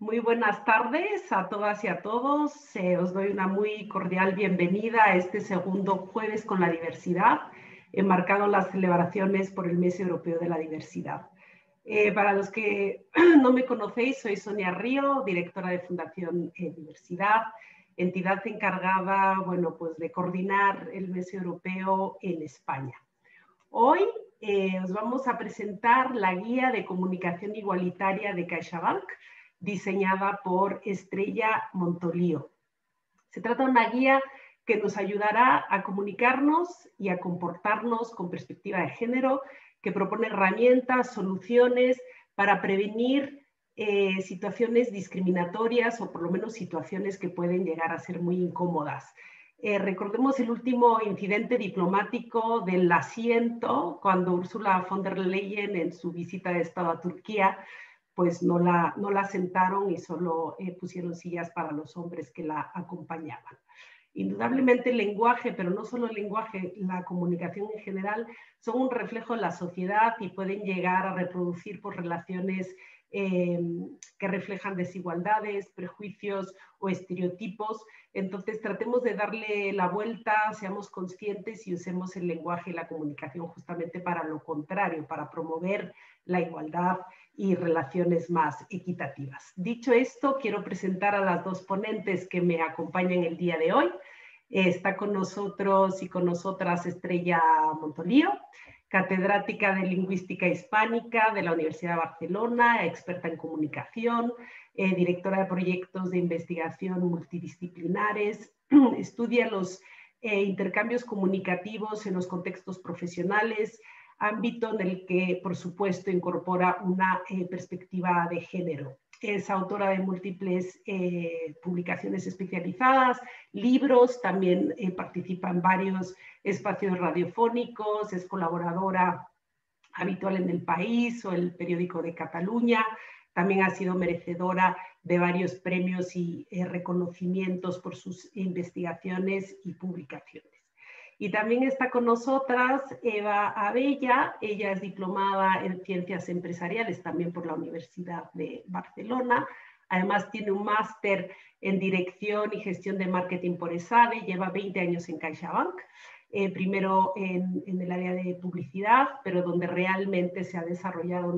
Muy buenas tardes a todas y a todos. Os doy una muy cordial bienvenida a este segundo jueves con la diversidad, enmarcado en las celebraciones por el Mes Europeo de la Diversidad. Para los que no me conocéis, soy Sonia Río, directora de Fundación Diversidad, entidad encargada, pues, de coordinar el Mes Europeo en España. Hoy os vamos a presentar la guía de comunicación igualitaria de CaixaBank, diseñada por Estrella Montolío. Se trata de una guía que nos ayudará a comunicarnos y a comportarnos con perspectiva de género, que propone herramientas, soluciones para prevenir situaciones discriminatorias o por lo menos situaciones que pueden llegar a ser muy incómodas. Recordemos el último incidente diplomático del asiento, cuando Ursula von der Leyen en su visita de Estado a Turquía, pues no la sentaron y solo pusieron sillas para los hombres que la acompañaban. Indudablemente el lenguaje, pero no solo el lenguaje, la comunicación en general, son un reflejo de la sociedad y pueden llegar a reproducir por relaciones que reflejan desigualdades, prejuicios o estereotipos. Entonces tratemos de darle la vuelta, seamos conscientes y usemos el lenguaje y la comunicación justamente para lo contrario, para promover la igualdad y relaciones más equitativas. Dicho esto, quiero presentar a las dos ponentes que me acompañan el día de hoy. Está con nosotros y con nosotras Estrella Montolío, catedrática de Lingüística Hispánica de la Universidad de Barcelona, experta en comunicación, directora de proyectos de investigación multidisciplinares, estudia los intercambios comunicativos en los contextos profesionales, ámbito en el que, por supuesto, incorpora una perspectiva de género. Es autora de múltiples publicaciones especializadas, libros, también participa en varios espacios radiofónicos, es colaboradora habitual en El País o el Periódico de Cataluña. También ha sido merecedora de varios premios y reconocimientos por sus investigaciones y publicaciones. Y también está con nosotras Eva Abella. Ella es diplomada en Ciencias Empresariales también por la Universidad de Barcelona. Además tiene un máster en Dirección y Gestión de Marketing por ESADE. Lleva 20 años en CaixaBank. Primero en el área de publicidad, pero donde realmente se ha desarrollado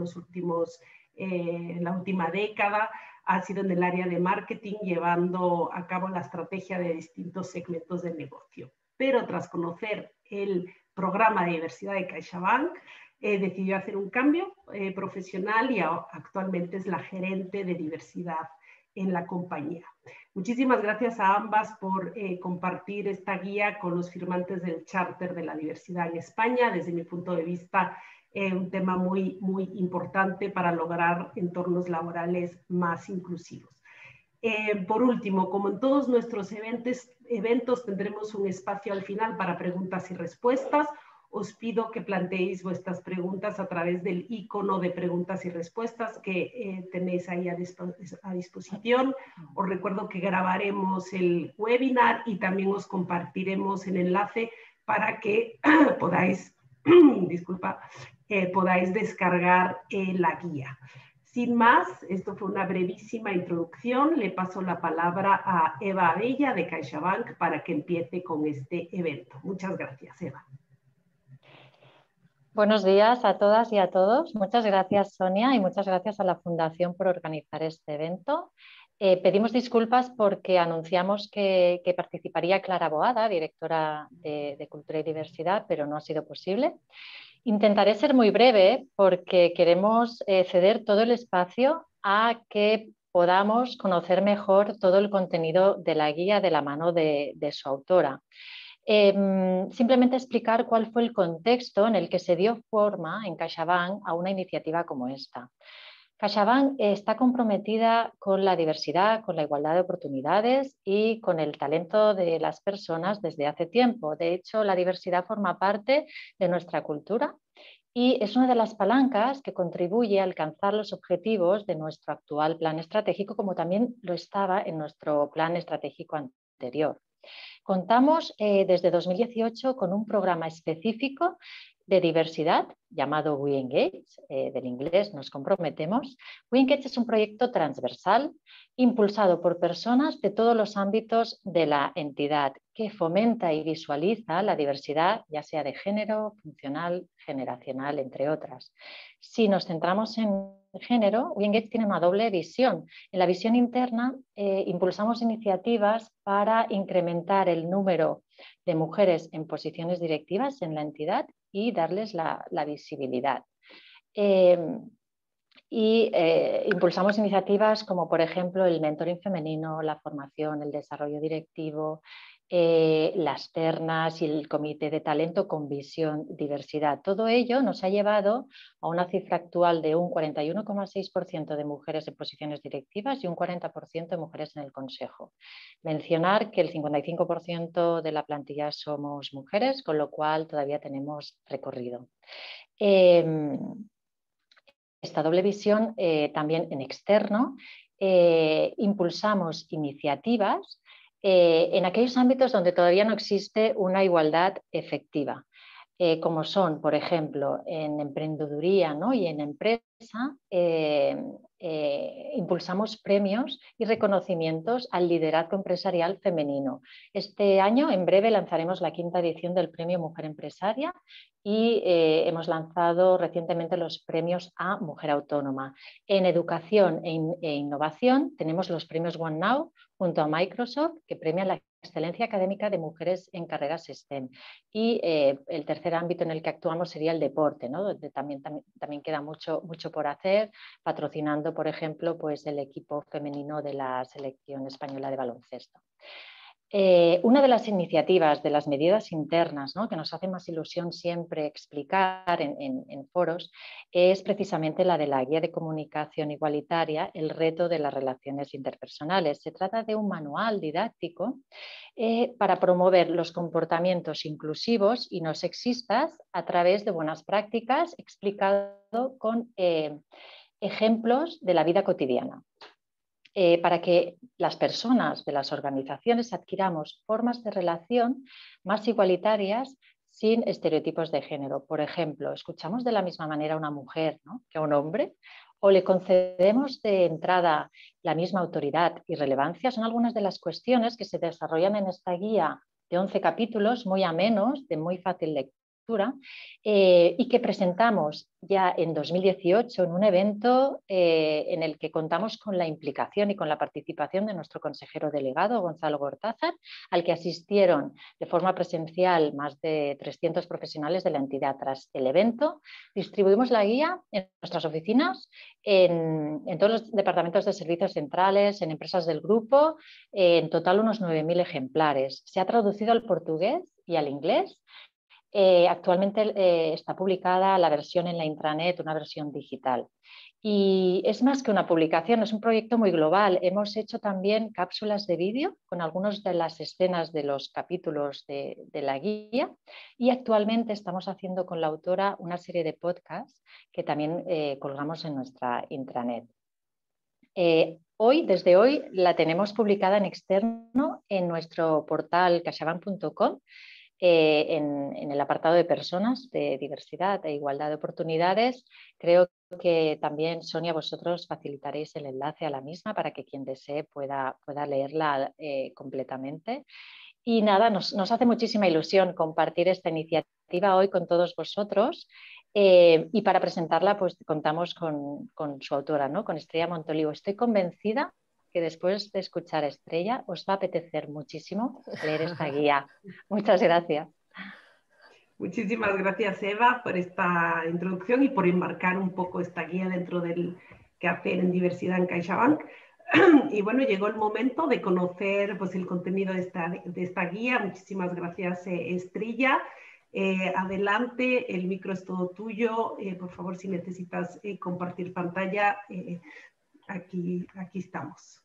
en la última década, ha sido en el área de marketing, llevando a cabo la estrategia de distintos segmentos de negocio. Pero tras conocer el programa de diversidad de CaixaBank, decidió hacer un cambio profesional y actualmente es la gerente de diversidad en la compañía. Muchísimas gracias a ambas por compartir esta guía con los firmantes del Charter de la Diversidad en España. Desde mi punto de vista, un tema muy, muy importante para lograr entornos laborales más inclusivos. Por último, como en todos nuestros eventos, tendremos un espacio al final para preguntas y respuestas. Os pido que planteéis vuestras preguntas a través del icono de preguntas y respuestas que tenéis ahí a disposición. Os recuerdo que grabaremos el webinar y también os compartiremos el enlace para que podáis descargar la guía. Sin más, esto fue una brevísima introducción. Le paso la palabra a Eva Abella de CaixaBank para que empiece con este evento. Muchas gracias, Eva. Buenos días a todas y a todos. Muchas gracias, Sonia, y muchas gracias a la Fundación por organizar este evento. Pedimos disculpas porque anunciamos que participaría Clara Boada, directora de Cultura y Diversidad, pero no ha sido posible. Intentaré ser muy breve porque queremos ceder todo el espacio a que podamos conocer mejor todo el contenido de la guía de la mano de su autora. Simplemente explicar cuál fue el contexto en el que se dio forma en CaixaBank a una iniciativa como esta. CaixaBank está comprometida con la diversidad, con la igualdad de oportunidades y con el talento de las personas desde hace tiempo. De hecho, la diversidad forma parte de nuestra cultura y es una de las palancas que contribuye a alcanzar los objetivos de nuestro actual plan estratégico, como también lo estaba en nuestro plan estratégico anterior. Contamos desde 2018 con un programa específico de diversidad llamado We Engage, del inglés nos comprometemos. We Engage es un proyecto transversal impulsado por personas de todos los ámbitos de la entidad que fomenta y visualiza la diversidad, ya sea de género, funcional, generacional, entre otras. Si nos centramos en género, We Engage tiene una doble visión. En la visión interna impulsamos iniciativas para incrementar el número de mujeres en posiciones directivas en la entidad y darles la visibilidad. Impulsamos iniciativas como, por ejemplo, el mentoring femenino, la formación, el desarrollo directivo, las ternas y el comité de talento con visión diversidad. Todo ello nos ha llevado a una cifra actual de un 41,6% de mujeres en posiciones directivas y un 40% de mujeres en el consejo. Mencionar que el 55% de la plantilla somos mujeres, con lo cual todavía tenemos recorrido. Esta doble visión también en externo, impulsamos iniciativas en aquellos ámbitos donde todavía no existe una igualdad efectiva, como son, por ejemplo, en emprendeduría, ¿no? Y en empresa, impulsamos premios y reconocimientos al liderazgo empresarial femenino. Este año, en breve, lanzaremos la 5ª edición del Premio Mujer Empresaria y hemos lanzado recientemente los premios a Mujer Autónoma. En educación e innovación tenemos los premios One Now junto a Microsoft, que premian la excelencia académica de mujeres en carreras STEM. Y el tercer ámbito en el que actuamos sería el deporte, ¿no? Donde también queda mucho por hacer, patrocinando, por ejemplo, pues el equipo femenino de la selección española de baloncesto. Una de las iniciativas, de las medidas internas, ¿no? Que nos hace más ilusión siempre explicar en foros, es precisamente la de la guía de comunicación igualitaria, el reto de las relaciones interpersonales. Se trata de un manual didáctico para promover los comportamientos inclusivos y no sexistas a través de buenas prácticas, explicado con ejemplos de la vida cotidiana. Para que las personas de las organizaciones adquiramos formas de relación más igualitarias sin estereotipos de género. Por ejemplo, escuchamos de la misma manera a una mujer, ¿no?, que a un hombre, o le concedemos de entrada la misma autoridad y relevancia. Son algunas de las cuestiones que se desarrollan en esta guía de 11 capítulos, muy amenos, de muy fácil lectura, y que presentamos ya en 2018 en un evento en el que contamos con la implicación y con la participación de nuestro consejero delegado, Gonzalo Gortázar, al que asistieron de forma presencial más de 300 profesionales de la entidad. Tras el evento, distribuimos la guía en nuestras oficinas, en todos los departamentos de servicios centrales, en empresas del grupo, en total unos 9.000 ejemplares. Se ha traducido al portugués y al inglés. Actualmente está publicada la versión en la intranet, una versión digital. Y es más que una publicación, es un proyecto muy global. Hemos hecho también cápsulas de vídeo con algunas de las escenas de los capítulos de la guía, y actualmente estamos haciendo con la autora una serie de podcasts que también colgamos en nuestra intranet. Desde hoy la tenemos publicada en externo en nuestro portal caixabank.com. En el apartado de personas, de diversidad e igualdad de oportunidades. Creo que también, Sonia, vosotros facilitaréis el enlace a la misma para que quien desee pueda leerla completamente. Y nada, nos hace muchísima ilusión compartir esta iniciativa hoy con todos vosotros. Y para presentarla, pues contamos con su autora, ¿no?, con Estrella Montoliu. Estoy convencida que después de escuchar a Estrella os va a apetecer muchísimo leer esta guía. Muchas gracias. Muchísimas gracias, Eva, por esta introducción y por enmarcar un poco esta guía dentro del quehacer en diversidad en CaixaBank. Y bueno, llegó el momento de conocer, pues, el contenido de esta guía. Muchísimas gracias, Estrella. Adelante, el micro es todo tuyo. Por favor, si necesitas compartir pantalla, aquí estamos.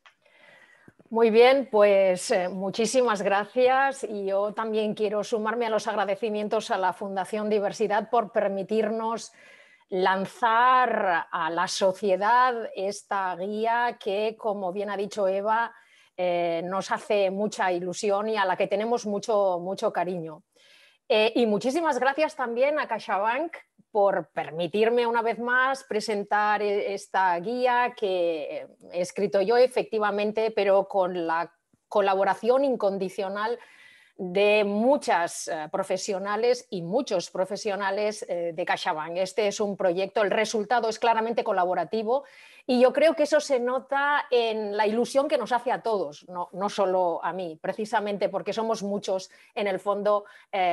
Muy bien, pues muchísimas gracias, y yo también quiero sumarme a los agradecimientos a la Fundación Diversidad por permitirnos lanzar a la sociedad esta guía que, como bien ha dicho Eva, nos hace mucha ilusión y a la que tenemos mucho cariño. Y muchísimas gracias también a CaixaBank por permitirme una vez más presentar esta guía que he escrito yo efectivamente, pero con la colaboración incondicional de muchas profesionales y muchos profesionales de CaixaBank. Este es un proyecto, el resultado es claramente colaborativo y yo creo que eso se nota en la ilusión que nos hace a todos, no solo a mí, precisamente porque somos muchos en el fondo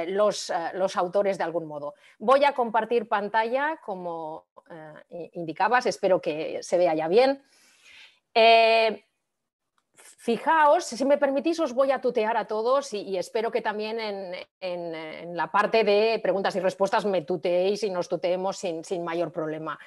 los autores de algún modo. Voy a compartir pantalla como indicabas, espero que se vea ya bien. Fijaos, si me permitís, os voy a tutear a todos y espero que también en la parte de preguntas y respuestas me tuteéis y nos tuteemos sin mayor problema.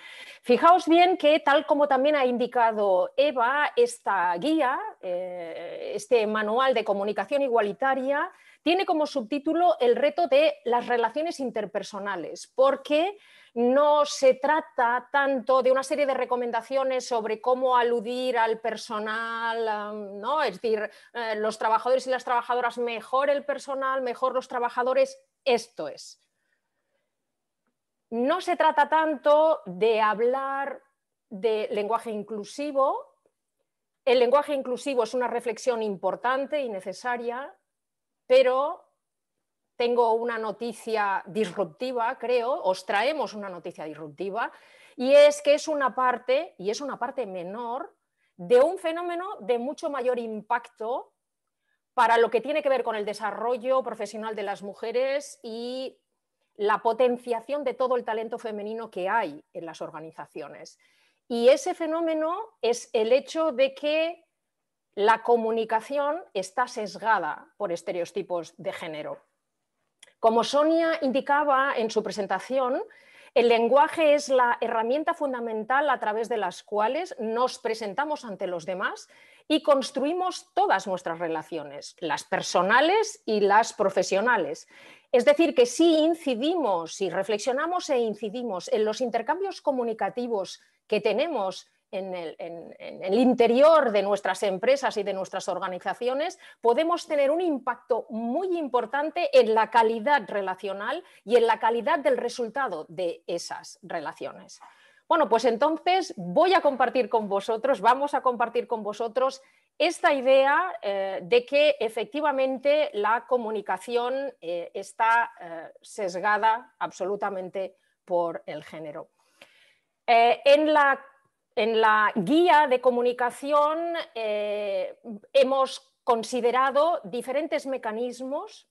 Fijaos bien que, tal como también ha indicado Eva, esta guía, este manual de comunicación igualitaria, tiene como subtítulo el reto de las relaciones interpersonales, porque no se trata tanto de una serie de recomendaciones sobre cómo aludir al personal, ¿no? Es decir, los trabajadores y las trabajadoras, mejor el personal, mejor los trabajadores, esto es. No se trata tanto de hablar de lenguaje inclusivo. El lenguaje inclusivo es una reflexión importante y necesaria, pero tengo una noticia disruptiva, creo, os traemos una noticia disruptiva, y es que es una parte, y es una parte menor, de un fenómeno de mucho mayor impacto para lo que tiene que ver con el desarrollo profesional de las mujeres y la potenciación de todo el talento femenino que hay en las organizaciones. Y ese fenómeno es el hecho de que la comunicación está sesgada por estereotipos de género. Como Sonia indicaba en su presentación, el lenguaje es la herramienta fundamental a través de las cuales nos presentamos ante los demás y construimos todas nuestras relaciones, las personales y las profesionales. Es decir, que si incidimos, si reflexionamos e incidimos en los intercambios comunicativos que tenemos en el interior de nuestras empresas y de nuestras organizaciones, podemos tener un impacto muy importante en la calidad relacional y en la calidad del resultado de esas relaciones. Bueno, pues entonces voy a compartir con vosotros, vamos a compartir con vosotros esta idea de que efectivamente la comunicación está sesgada absolutamente por el género. En la guía de comunicación hemos considerado diferentes mecanismos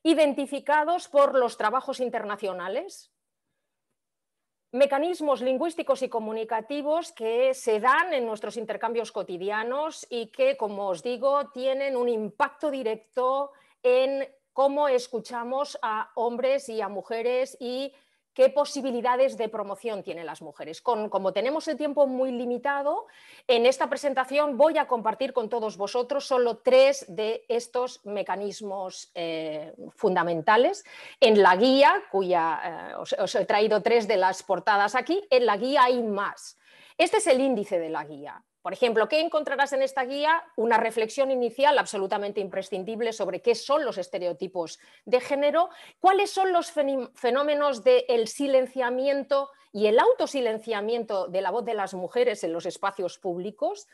identificados por los trabajos internacionales, mecanismos lingüísticos y comunicativos que se dan en nuestros intercambios cotidianos y que, como os digo, tienen un impacto directo en cómo escuchamos a hombres y a mujeres y qué posibilidades de promoción tienen las mujeres. Como tenemos el tiempo muy limitado, en esta presentación voy a compartir con todos vosotros solo 3 de estos mecanismos fundamentales. En la guía, os he traído 3 de las portadas aquí, en la guía hay más. Este es el índice de la guía. Por ejemplo, ¿qué encontrarás en esta guía? Una reflexión inicial absolutamente imprescindible sobre qué son los estereotipos de género, cuáles son los fenómenos del silenciamiento y el autosilenciamiento de la voz de las mujeres en los espacios públicos,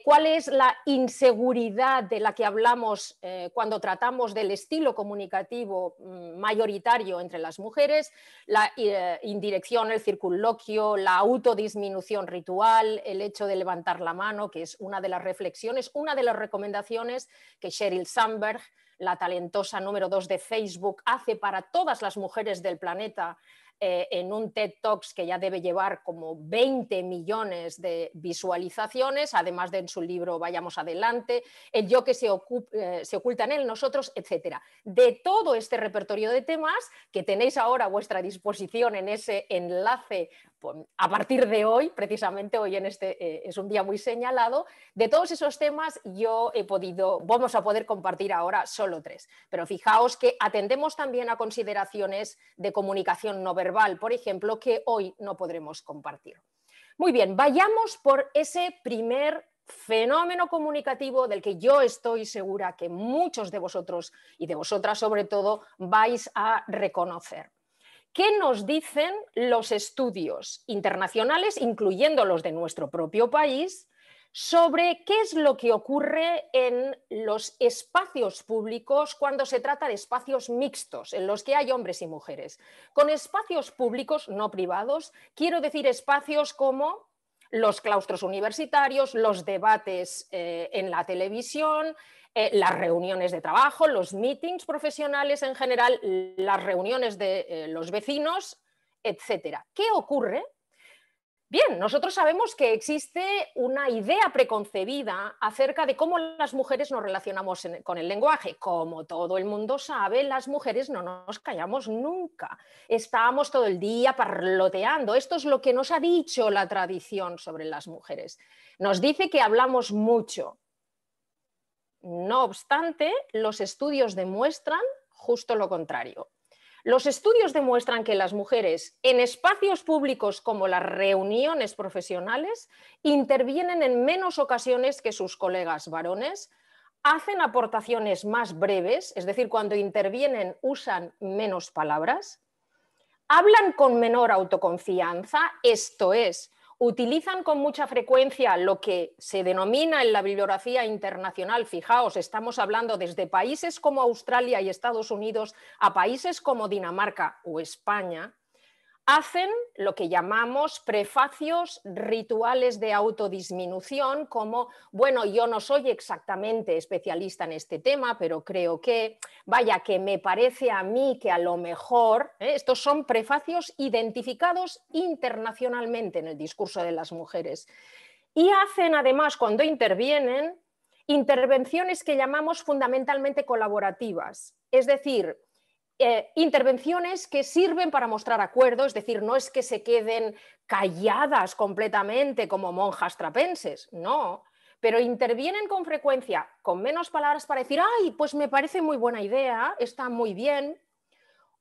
cuál es la inseguridad de la que hablamos cuando tratamos del estilo comunicativo mayoritario entre las mujeres, la indirección, el circunloquio, la autodisminución ritual, el hecho de levantar la mano, que es una de las reflexiones, una de las recomendaciones que Sheryl Sandberg, la talentosa número 2 de Facebook, hace para todas las mujeres del planeta en un TED Talks que ya debe llevar como 20 millones de visualizaciones, además de en su libro Vayamos Adelante, el yo que se oculta en él, nosotros, etc. De todo este repertorio de temas que tenéis ahora a vuestra disposición en ese enlace a partir de hoy, precisamente hoy en es un día muy señalado, de todos esos temas vamos a poder compartir ahora solo 3. Pero fijaos que atendemos también a consideraciones de comunicación no verbal, por ejemplo, que hoy no podremos compartir. Muy bien, vayamos por ese primer fenómeno comunicativo del que yo estoy segura que muchos de vosotros y de vosotras sobre todo vais a reconocer. ¿Qué nos dicen los estudios internacionales, incluyendo los de nuestro propio país, sobre qué es lo que ocurre en los espacios públicos cuando se trata de espacios mixtos, en los que hay hombres y mujeres? Con espacios públicos, no privados, quiero decir espacios como los claustros universitarios, los debates en la televisión, las reuniones de trabajo, los meetings profesionales en general, las reuniones de los vecinos, etcétera. ¿Qué ocurre? Bien, nosotros sabemos que existe una idea preconcebida acerca de cómo las mujeres nos relacionamos con el lenguaje. Como todo el mundo sabe, las mujeres no nos callamos nunca. Estamos todo el día parloteando. Esto es lo que nos ha dicho la tradición sobre las mujeres. Nos dice que hablamos mucho. No obstante, los estudios demuestran justo lo contrario. Los estudios demuestran que las mujeres en espacios públicos como las reuniones profesionales intervienen en menos ocasiones que sus colegas varones, hacen aportaciones más breves, es decir, cuando intervienen usan menos palabras, hablan con menor autoconfianza, esto es, utilizan con mucha frecuencia lo que se denomina en la bibliografía internacional, fijaos, estamos hablando desde países como Australia y Estados Unidos a países como Dinamarca o España, hacen lo que llamamos prefacios rituales de autodisminución, como, bueno, yo no soy exactamente especialista en este tema, pero creo que, vaya, que me parece a mí que a lo mejor, estos son prefacios identificados internacionalmente en el discurso de las mujeres. Y hacen además, cuando intervienen, intervenciones que llamamos fundamentalmente colaborativas, es decir, intervenciones que sirven para mostrar acuerdo, es decir, no es que se queden calladas completamente como monjas trapenses, no, pero intervienen con frecuencia, con menos palabras para decir, ay, pues me parece muy buena idea, está muy bien,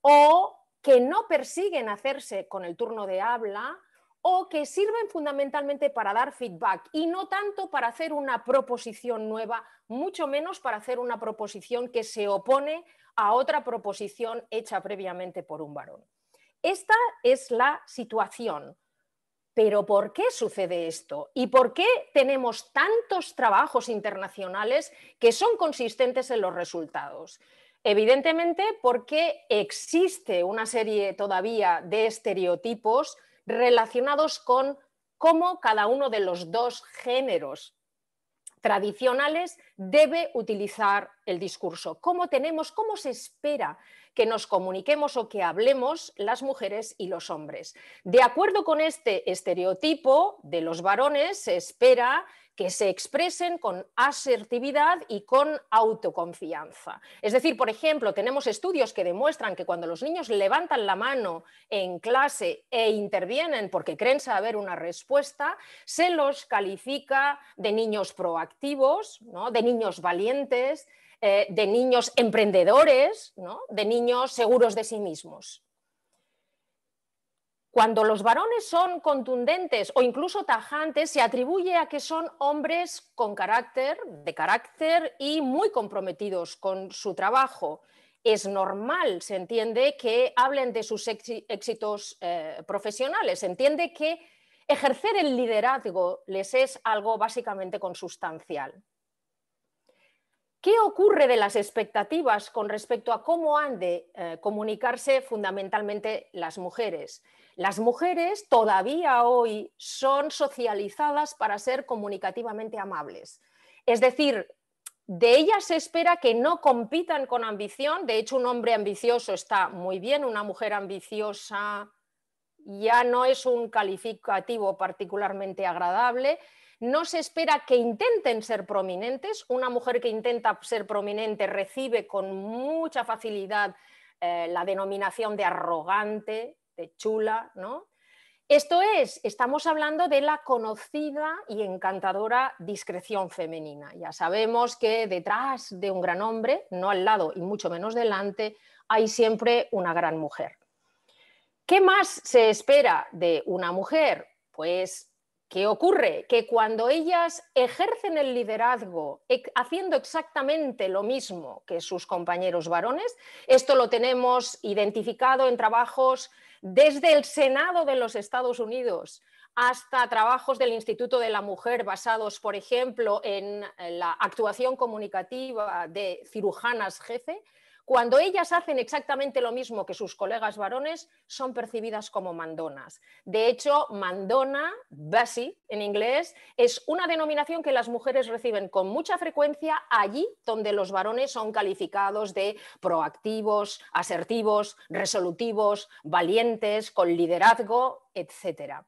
o que no persiguen hacerse con el turno de habla, o que sirven fundamentalmente para dar feedback y no tanto para hacer una proposición nueva, mucho menos para hacer una proposición que se opone a otra proposición hecha previamente por un varón. Esta es la situación. Pero ¿por qué sucede esto? ¿Y por qué tenemos tantos trabajos internacionales que son consistentes en los resultados? Evidentemente porque existe una serie todavía de estereotipos relacionados con cómo cada uno de los dos géneros tradicionales debe utilizar el discurso. ¿Cómo se espera que nos comuniquemos o que hablemos las mujeres y los hombres? De acuerdo con este estereotipo de los varones, se espera que se expresen con asertividad y con autoconfianza. Es decir, por ejemplo, tenemos estudios que demuestran que cuando los niños levantan la mano en clase e intervienen porque creen saber una respuesta, se los califica de niños proactivos, ¿no? De niños valientes, de niños emprendedores, ¿no? De niños seguros de sí mismos. Cuando los varones son contundentes o incluso tajantes, se atribuye a que son hombres con de carácter y muy comprometidos con su trabajo. Es normal, se entiende, que hablen de sus éxitos profesionales, se entiende que ejercer el liderazgo les es algo básicamente consustancial. ¿Qué ocurre de las expectativas con respecto a cómo han de comunicarse fundamentalmente las mujeres? Las mujeres todavía hoy son socializadas para ser comunicativamente amables. Es decir, de ellas se espera que no compitan con ambición. De hecho, un hombre ambicioso está muy bien, una mujer ambiciosa ya no es un calificativo particularmente agradable. No se espera que intenten ser prominentes. Una mujer que intenta ser prominente recibe con mucha facilidad la denominación de arrogante, de chula, ¿no? Esto es, estamos hablando de la conocida y encantadora discreción femenina. Ya sabemos que detrás de un gran hombre, no al lado y mucho menos delante, hay siempre una gran mujer. ¿Qué más se espera de una mujer? Pues ¿Qué ocurre? Que cuando ellas ejercen el liderazgo haciendo exactamente lo mismo que sus compañeros varones, esto lo tenemos identificado en trabajos desde el Senado de los Estados Unidos hasta trabajos del Instituto de la Mujer basados, por ejemplo, en la actuación comunicativa de cirujanas jefe. Cuando ellas hacen exactamente lo mismo que sus colegas varones, son percibidas como mandonas. De hecho, mandona, bossy en inglés, es una denominación que las mujeres reciben con mucha frecuencia allí donde los varones son calificados de proactivos, asertivos, resolutivos, valientes, con liderazgo, etc.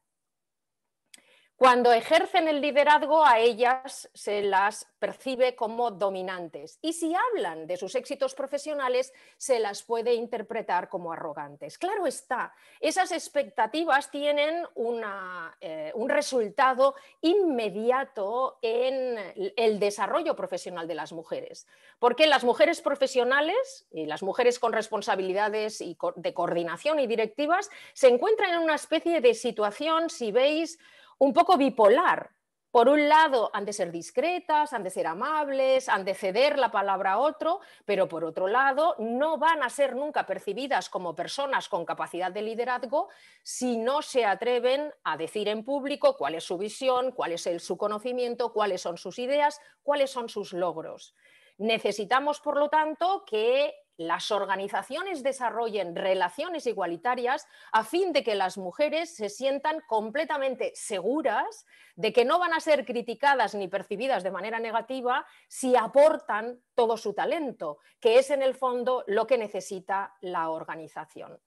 Cuando ejercen el liderazgo, a ellas se las percibe como dominantes, y si hablan de sus éxitos profesionales, se las puede interpretar como arrogantes. Claro está, esas expectativas tienen un resultado inmediato en el desarrollo profesional de las mujeres, porque las mujeres profesionales y las mujeres con responsabilidades de coordinación y directivas se encuentran en una especie de situación, si veis, un poco bipolar. Por un lado, han de ser discretas, han de ser amables, han de ceder la palabra a otro, pero por otro lado, no van a ser nunca percibidas como personas con capacidad de liderazgo si no se atreven a decir en público cuál es su visión, cuál es su conocimiento, cuáles son sus ideas, cuáles son sus logros. Necesitamos, por lo tanto, que las organizaciones desarrollen relaciones igualitarias a fin de que las mujeres se sientan completamente seguras de que no van a ser criticadas ni percibidas de manera negativa si aportan todo su talento, que es en el fondo lo que necesita la organización.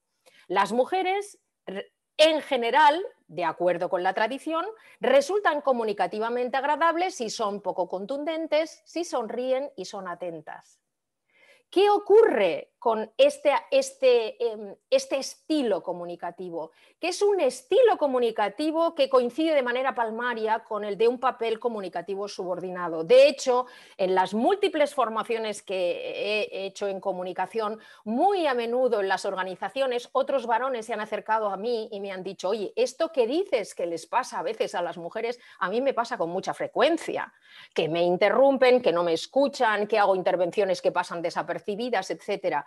Las mujeres, en general, de acuerdo con la tradición, resultan comunicativamente agradables si son poco contundentes, si sonríen y son atentas. ¿Qué ocurre con este estilo comunicativo? Que es un estilo comunicativo que coincide de manera palmaria con el de un papel comunicativo subordinado. De hecho, en las múltiples formaciones que he hecho en comunicación, muy a menudo en las organizaciones, otros varones se han acercado a mí y me han dicho: oye, esto que dices que les pasa a veces a las mujeres, a mí me pasa con mucha frecuencia, que me interrumpen, que no me escuchan, que hago intervenciones que pasan desapercibidas, etcétera.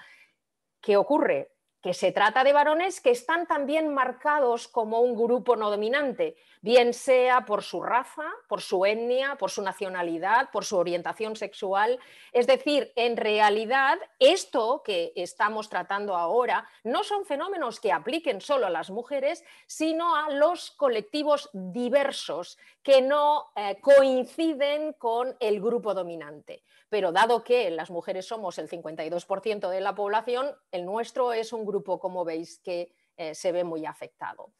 ¿Qué ocurre? Que se trata de varones que están también marcados como un grupo no dominante, bien sea por su raza, por su etnia, por su nacionalidad, por su orientación sexual. Es decir, en realidad, esto que estamos tratando ahora no son fenómenos que apliquen solo a las mujeres, sino a los colectivos diversos que no coinciden con el grupo dominante. Pero dado que las mujeres somos el 52% de la población, el nuestro es un grupo, como veis, que se ve muy afectado.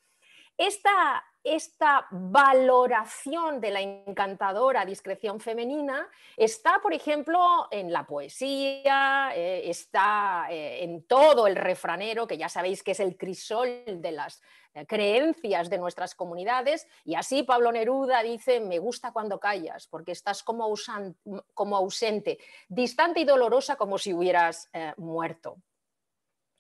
Esta valoración de la encantadora discreción femenina está, por ejemplo, en la poesía, está en todo el refranero, que ya sabéis que es el crisol de las creencias de nuestras comunidades, y así Pablo Neruda dice: me gusta cuando callas, porque estás como ausente, distante y dolorosa, como si hubieras muerto.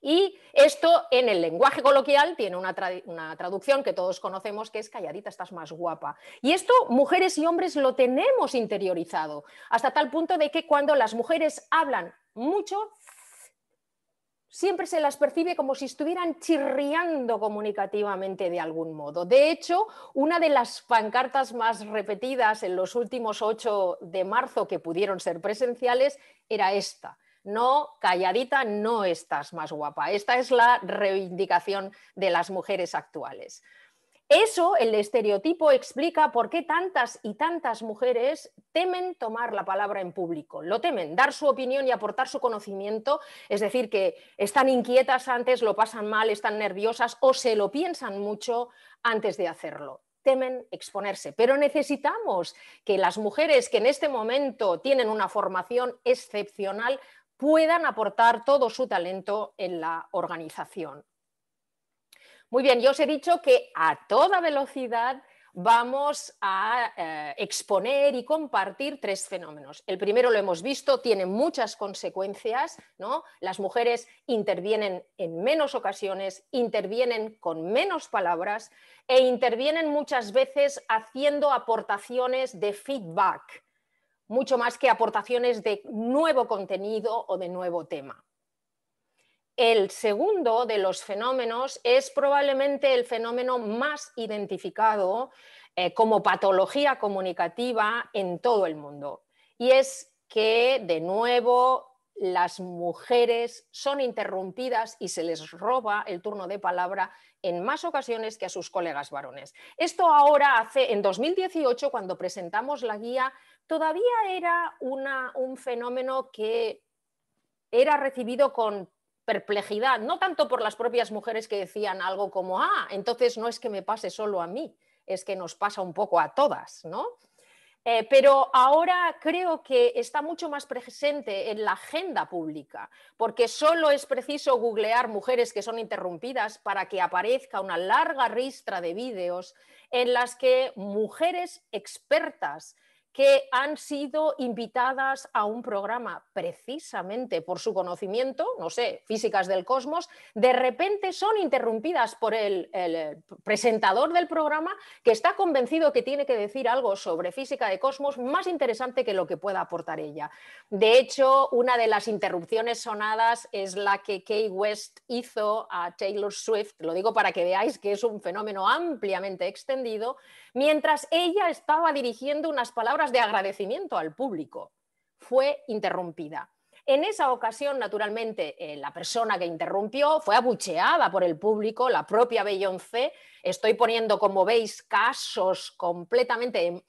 Y esto en el lenguaje coloquial tiene una traducción que todos conocemos, que es calladita estás más guapa. Y esto mujeres y hombres lo tenemos interiorizado, hasta tal punto de que cuando las mujeres hablan mucho, siempre se las percibe como si estuvieran chirriando comunicativamente de algún modo. De hecho, una de las pancartas más repetidas en los últimos 8 de marzo que pudieron ser presenciales era esta: no, calladita no estás más guapa. Esta es la reivindicación de las mujeres actuales. Eso, el estereotipo, explica por qué tantas y tantas mujeres temen tomar la palabra en público. Lo temen, dar su opinión y aportar su conocimiento, es decir, que están inquietas antes, lo pasan mal, están nerviosas o se lo piensan mucho antes de hacerlo. Temen exponerse, pero necesitamos que las mujeres que en este momento tienen una formación excepcional puedan aportar todo su talento en la organización. Muy bien, yo os he dicho que a toda velocidad vamos a exponer y compartir 3 fenómenos. El primero lo hemos visto, tiene muchas consecuencias, ¿no? Las mujeres intervienen en menos ocasiones, intervienen con menos palabras e intervienen muchas veces haciendo aportaciones de feedback, mucho más que aportaciones de nuevo contenido o de nuevo tema. El segundo de los fenómenos es probablemente el fenómeno más identificado como patología comunicativa en todo el mundo. Y es que, de nuevo, las mujeres son interrumpidas y se les roba el turno de palabra en más ocasiones que a sus colegas varones. Esto ahora en 2018, cuando presentamos la guía, todavía era un fenómeno que era recibido con perplejidad, no tanto por las propias mujeres que decían algo como, entonces no es que me pase solo a mí, es que nos pasa un poco a todas, ¿no? Pero ahora creo que está mucho más presente en la agenda pública, porque solo es preciso googlear mujeres que son interrumpidas para que aparezca una larga ristra de vídeos en las que mujeres expertas que han sido invitadas a un programa precisamente por su conocimiento, no sé, físicas del cosmos, de repente son interrumpidas por el presentador del programa, que está convencido que tiene que decir algo sobre física de cosmos más interesante que lo que pueda aportar ella. De hecho, una de las interrupciones sonadas es la que Kanye West hizo a Taylor Swift, lo digo para que veáis que es un fenómeno ampliamente extendido, mientras ella estaba dirigiendo unas palabras de agradecimiento al público. Fue interrumpida. En esa ocasión, naturalmente, la persona que interrumpió fue abucheada por el público, la propia Beyoncé. Estoy poniendo, como veis, casos completamente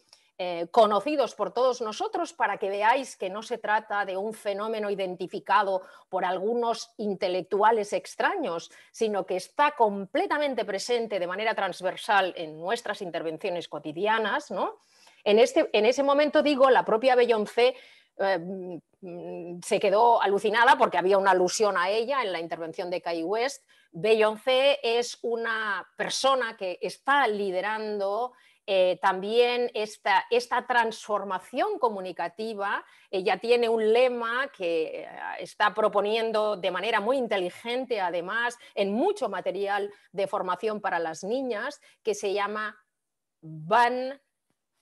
conocidos por todos nosotros para que veáis que no se trata de un fenómeno identificado por algunos intelectuales extraños, sino que está completamente presente de manera transversal en nuestras intervenciones cotidianas, ¿no? En ese momento, digo, la propia Beyoncé se quedó alucinada porque había una alusión a ella en la intervención de Kanye West. Beyoncé es una persona que está liderando también esta transformación comunicativa. Ella tiene un lema que está proponiendo de manera muy inteligente, además, en mucho material de formación para las niñas, que se llama Ban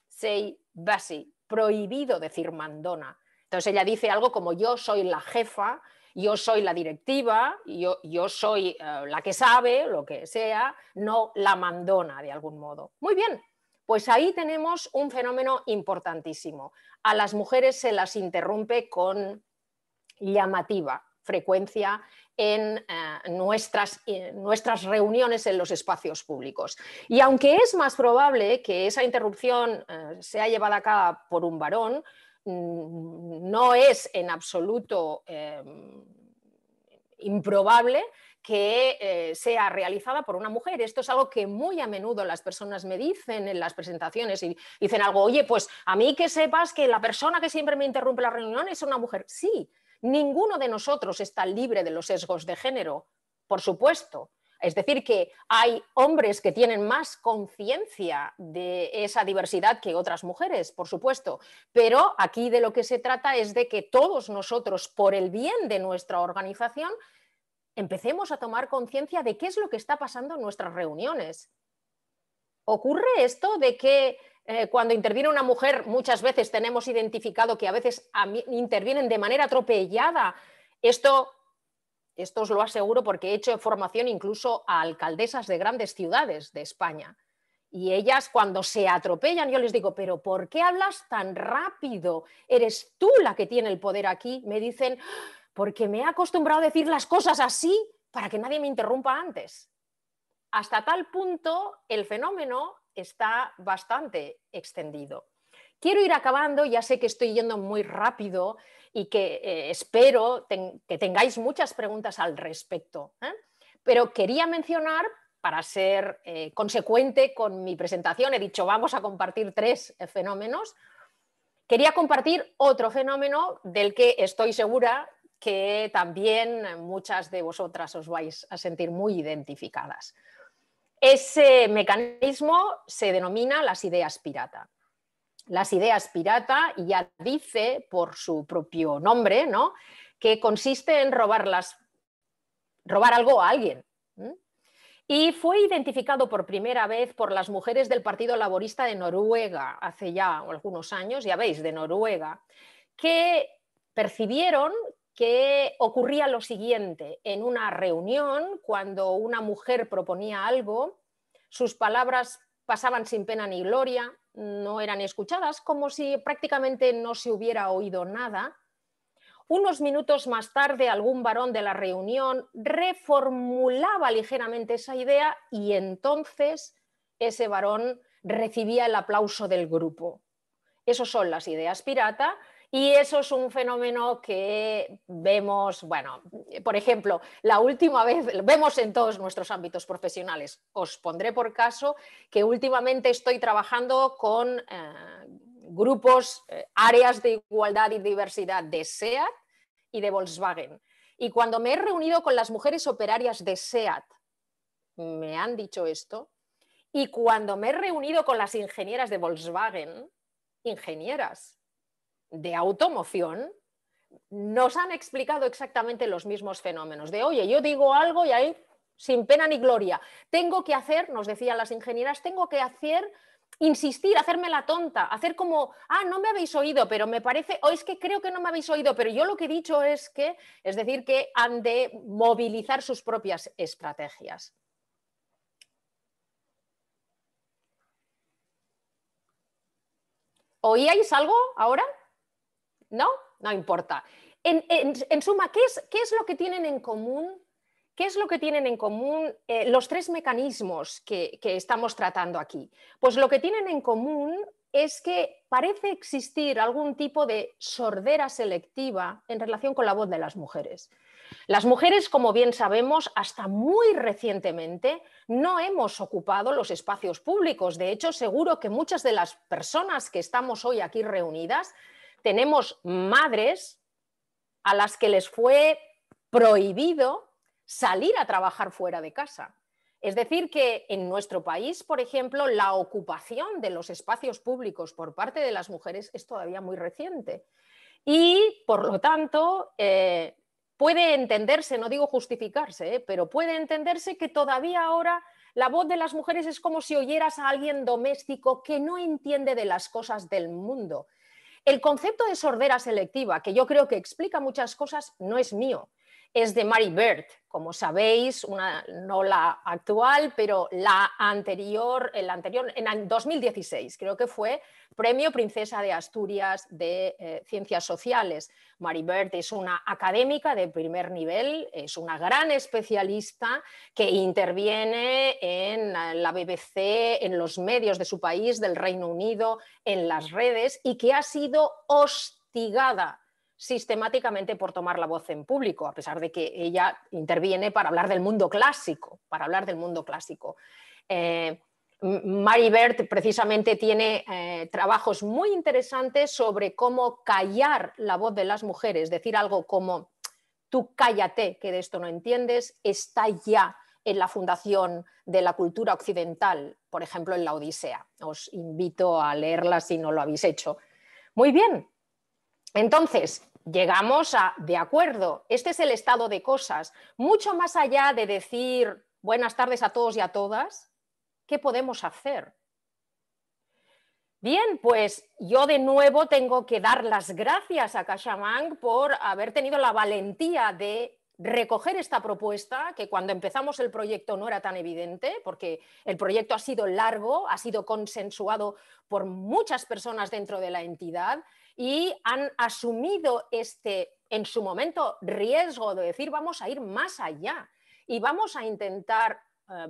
Say Basi, prohibido decir mandona. Entonces ella dice algo como: yo soy la jefa, yo soy la directiva, yo soy la que sabe, lo que sea, no la mandona de algún modo. Muy bien, pues ahí tenemos un fenómeno importantísimo. A las mujeres se las interrumpe con llamativa frecuencia en nuestras reuniones en los espacios públicos. Y aunque es más probable que esa interrupción sea llevada a cabo por un varón, no es en absoluto improbable que sea realizada por una mujer. Esto es algo que muy a menudo las personas me dicen en las presentaciones y dicen algo: oye, pues a mí que sepas que la persona que siempre me interrumpe la reunión es una mujer. Sí, ninguno de nosotros está libre de los sesgos de género, por supuesto. Es decir, que hay hombres que tienen más conciencia de esa diversidad que otras mujeres, por supuesto, pero aquí de lo que se trata es de que todos nosotros, por el bien de nuestra organización, empecemos a tomar conciencia de qué es lo que está pasando en nuestras reuniones. Ocurre esto de que cuando interviene una mujer, muchas veces tenemos identificado que a veces intervienen de manera atropellada. Esto os lo aseguro porque he hecho formación incluso a alcaldesas de grandes ciudades de España. Y ellas, cuando se atropellan, yo les digo: ¿pero por qué hablas tan rápido? ¿Eres tú la que tiene el poder aquí? Me dicen: porque me he acostumbrado a decir las cosas así para que nadie me interrumpa antes. Hasta tal punto el fenómeno está bastante extendido. Quiero ir acabando, ya sé que estoy yendo muy rápido y que espero que tengáis muchas preguntas al respecto, pero quería mencionar, para ser consecuente con mi presentación, he dicho vamos a compartir 3 fenómenos, quería compartir otro fenómeno del que estoy segura que también muchas de vosotras os vais a sentir muy identificadas. Ese mecanismo se denomina las ideas pirata. Las ideas pirata ya dice por su propio nombre, ¿no?, que consiste en robar algo a alguien. Y fue identificado por primera vez por las mujeres del Partido Laborista de Noruega hace ya algunos años, ya veis, de Noruega, que percibieron que ocurría lo siguiente: en una reunión, cuando una mujer proponía algo, sus palabras pasaban sin pena ni gloria, no eran escuchadas, como si prácticamente no se hubiera oído nada. Unos minutos más tarde, algún varón de la reunión reformulaba ligeramente esa idea y entonces ese varón recibía el aplauso del grupo. Esas son las ideas pirata y eso es un fenómeno que vemos, bueno, por ejemplo, la última vez, vemos en todos nuestros ámbitos profesionales. Os pondré por caso que últimamente estoy trabajando con grupos, áreas de igualdad y diversidad de SEAT y de Volkswagen. Y cuando me he reunido con las mujeres operarias de SEAT, me han dicho esto. Y cuando me he reunido con las ingenieras de Volkswagen, ingenieras de automoción, nos han explicado exactamente los mismos fenómenos. De, oye, yo digo algo y ahí, sin pena ni gloria, tengo que hacer, nos decían las ingenieras, tengo que hacer, insistir, hacerme la tonta, hacer como, no me habéis oído, pero me parece, o es que creo que no me habéis oído, pero yo lo que he dicho es que, es decir, que han de movilizar sus propias estrategias. ¿Oíais algo ahora? ¿No? No importa. En suma, ¿qué es lo que tienen en común? ¿Qué es lo que tienen en común los tres mecanismos que estamos tratando aquí? Pues lo que tienen en común es que parece existir algún tipo de sordera selectiva en relación con la voz de las mujeres. Las mujeres, como bien sabemos, hasta muy recientemente no hemos ocupado los espacios públicos. De hecho, seguro que muchas de las personas que estamos hoy aquí reunidas tenemos madres a las que les fue prohibido salir a trabajar fuera de casa. Es decir, que en nuestro país, por ejemplo, la ocupación de los espacios públicos por parte de las mujeres es todavía muy reciente. Y, por lo tanto, puede entenderse, no digo justificarse, pero puede entenderse que todavía ahora la voz de las mujeres es como si oyeras a alguien doméstico que no entiende de las cosas del mundo. El concepto de sordera selectiva, que yo creo que explica muchas cosas, no es mío. Es de Mary Beard, como sabéis, no la actual, pero la anterior, en 2016, creo que fue Premio Princesa de Asturias de Ciencias Sociales. Mary Beard es una académica de primer nivel, es una gran especialista que interviene en la BBC, en los medios de su país, del Reino Unido, en las redes, y que ha sido hostigada sistemáticamente por tomar la voz en público, a pesar de que ella interviene para hablar del mundo clásico, Mary Beard precisamente tiene trabajos muy interesantes sobre cómo callar la voz de las mujeres, decir algo como tú cállate, que de esto no entiendes, está ya en la Fundación de la Cultura Occidental, por ejemplo en la Odisea. Os invito a leerla si no lo habéis hecho. Muy bien. Entonces, llegamos a, de acuerdo, este es el estado de cosas. Mucho más allá de decir buenas tardes a todos y a todas, ¿qué podemos hacer? Bien, pues yo de nuevo tengo que dar las gracias a CaixaBank por haber tenido la valentía de recoger esta propuesta, que cuando empezamos el proyecto no era tan evidente, porque el proyecto ha sido largo, ha sido consensuado por muchas personas dentro de la entidad y han asumido en su momento, riesgo de decir vamos a ir más allá y vamos a intentar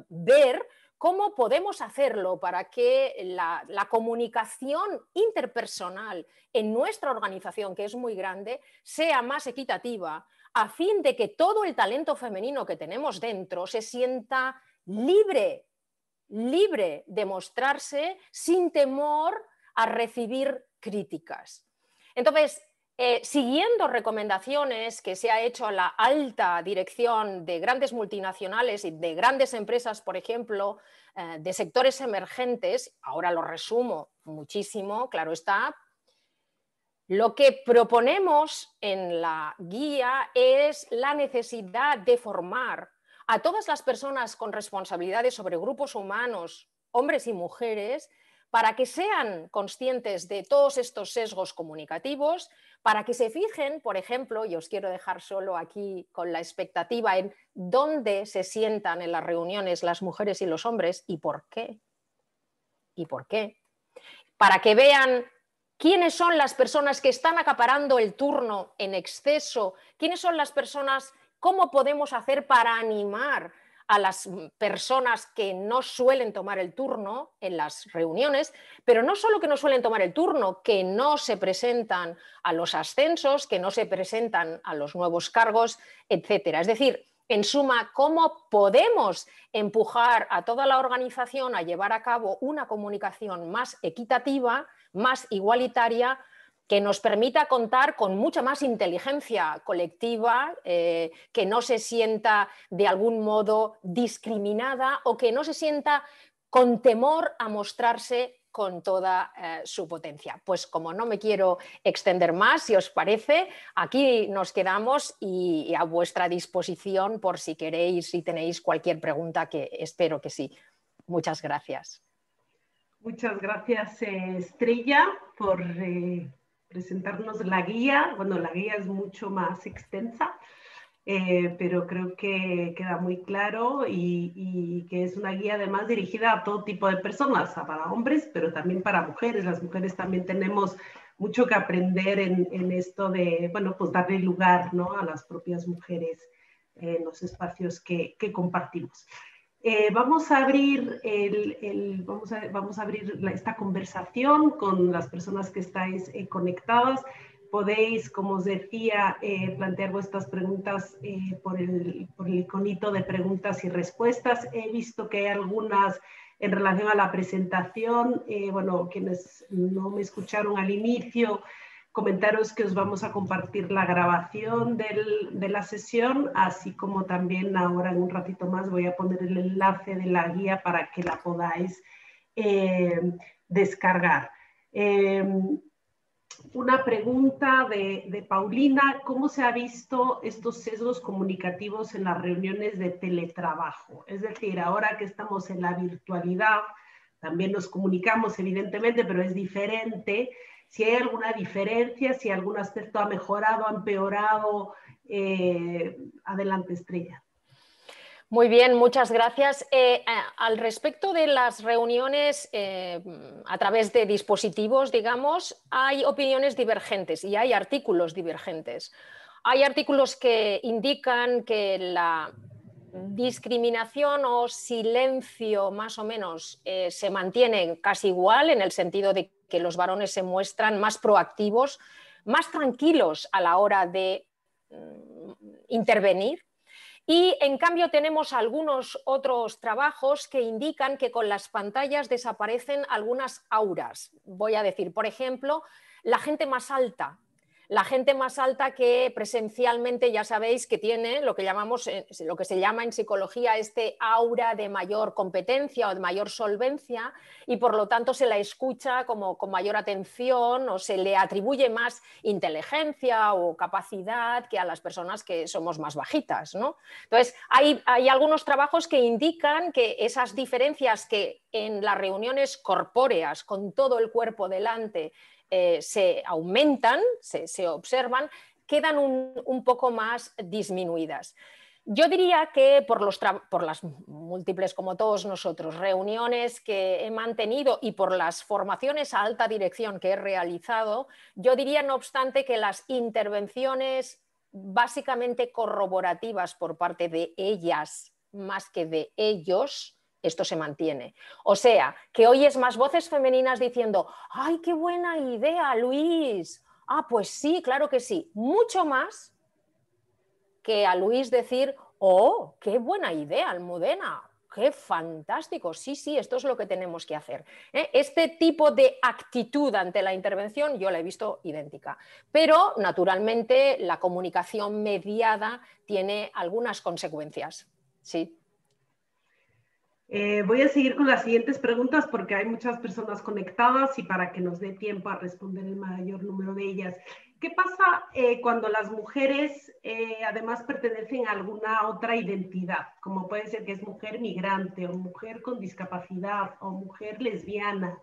ver cómo podemos hacerlo para que la comunicación interpersonal en nuestra organización, que es muy grande, sea más equitativa, a fin de que todo el talento femenino que tenemos dentro se sienta libre de mostrarse sin temor a recibir críticas. Entonces, siguiendo recomendaciones que se ha hecho a la alta dirección de grandes multinacionales y de grandes empresas, por ejemplo, de sectores emergentes, ahora lo resumo muchísimo, claro está. Lo que proponemos en la guía es la necesidad de formar a todas las personas con responsabilidades sobre grupos humanos, hombres y mujeres, para que sean conscientes de todos estos sesgos comunicativos, para que se fijen, por ejemplo, y os quiero dejar solo aquí con la expectativa en dónde se sientan en las reuniones las mujeres y los hombres y por qué. ¿Y por qué? Para que vean quiénes son las personas que están acaparando el turno en exceso, quiénes son las personas, cómo podemos hacer para animar a las personas que no suelen tomar el turno en las reuniones, pero no solo que no suelen tomar el turno, que no se presentan a los ascensos, que no se presentan a los nuevos cargos, etcétera. Es decir, en suma, ¿cómo podemos empujar a toda la organización a llevar a cabo una comunicación más equitativa, más igualitaria, que nos permita contar con mucha más inteligencia colectiva, que no se sienta de algún modo discriminada o que no se sienta con temor a mostrarse con toda su potencia? Pues como no me quiero extender más, si os parece, aquí nos quedamos y a vuestra disposición por si queréis, si tenéis cualquier pregunta, que espero que sí. Muchas gracias. Muchas gracias, Estrella, por presentarnos la guía. Bueno, la guía es mucho más extensa, pero creo que queda muy claro y que es una guía además dirigida a todo tipo de personas, para hombres, pero también para mujeres. Las mujeres también tenemos mucho que aprender en esto de, bueno, pues darle lugar, ¿no?, a las propias mujeres en los espacios que compartimos. Vamos a abrir, vamos a abrir esta conversación con las personas que estáis conectadas. Podéis, como os decía, plantear vuestras preguntas por el iconito de preguntas y respuestas. He visto que hay algunas en relación a la presentación. Bueno, quienes no me escucharon al inicio, comentaros que os vamos a compartir la grabación de la sesión, así como también ahora en un ratito más voy a poner el enlace de la guía para que la podáis descargar. Una pregunta de Paulina: ¿cómo se ha visto estos sesgos comunicativos en las reuniones de teletrabajo? Es decir, ahora que estamos en la virtualidad, también nos comunicamos evidentemente, pero es diferente. Si hay alguna diferencia, si algún aspecto ha mejorado, ha empeorado. Adelante, Estrella. Muy bien, muchas gracias. Al respecto de las reuniones a través de dispositivos, digamos, hay opiniones divergentes y hay artículos divergentes. Hay artículos que indican que la discriminación o silencio, más o menos, se mantiene casi igual, en el sentido de que los varones se muestran más proactivos, más tranquilos a la hora de intervenir. Y en cambio tenemos algunos otros trabajos que indican que con las pantallas desaparecen algunas auras. Voy a decir, por ejemplo, la gente más alta. La gente más alta que presencialmente ya sabéis que tiene lo que llamamos, lo que se llama en psicología este aura de mayor competencia o de mayor solvencia, y por lo tanto se la escucha como con mayor atención o se le atribuye más inteligencia o capacidad que a las personas que somos más bajitas, ¿no? Entonces hay algunos trabajos que indican que esas diferencias que en las reuniones corpóreas con todo el cuerpo delante se aumentan, se observan, quedan un poco más disminuidas. Yo diría que por las múltiples, como todos nosotros, reuniones que he mantenido y por las formaciones a alta dirección que he realizado, yo diría, no obstante, que las intervenciones básicamente corroborativas por parte de ellas más que de ellos, esto se mantiene. O sea, que oyes más voces femeninas diciendo: ¡ay, qué buena idea, Luis! Ah, pues sí, claro que sí. Mucho más que a Luis decir: ¡oh, qué buena idea, Almudena! ¡Qué fantástico! Sí, sí, esto es lo que tenemos que hacer. Este tipo de actitud ante la intervención yo la he visto idéntica. Pero, naturalmente, la comunicación mediada tiene algunas consecuencias. Sí. Voy a seguir con las siguientes preguntas porque hay muchas personas conectadas y para que nos dé tiempo a responder el mayor número de ellas. ¿Qué pasa cuando las mujeres además pertenecen a alguna otra identidad? Como puede ser que es mujer migrante o mujer con discapacidad o mujer lesbiana.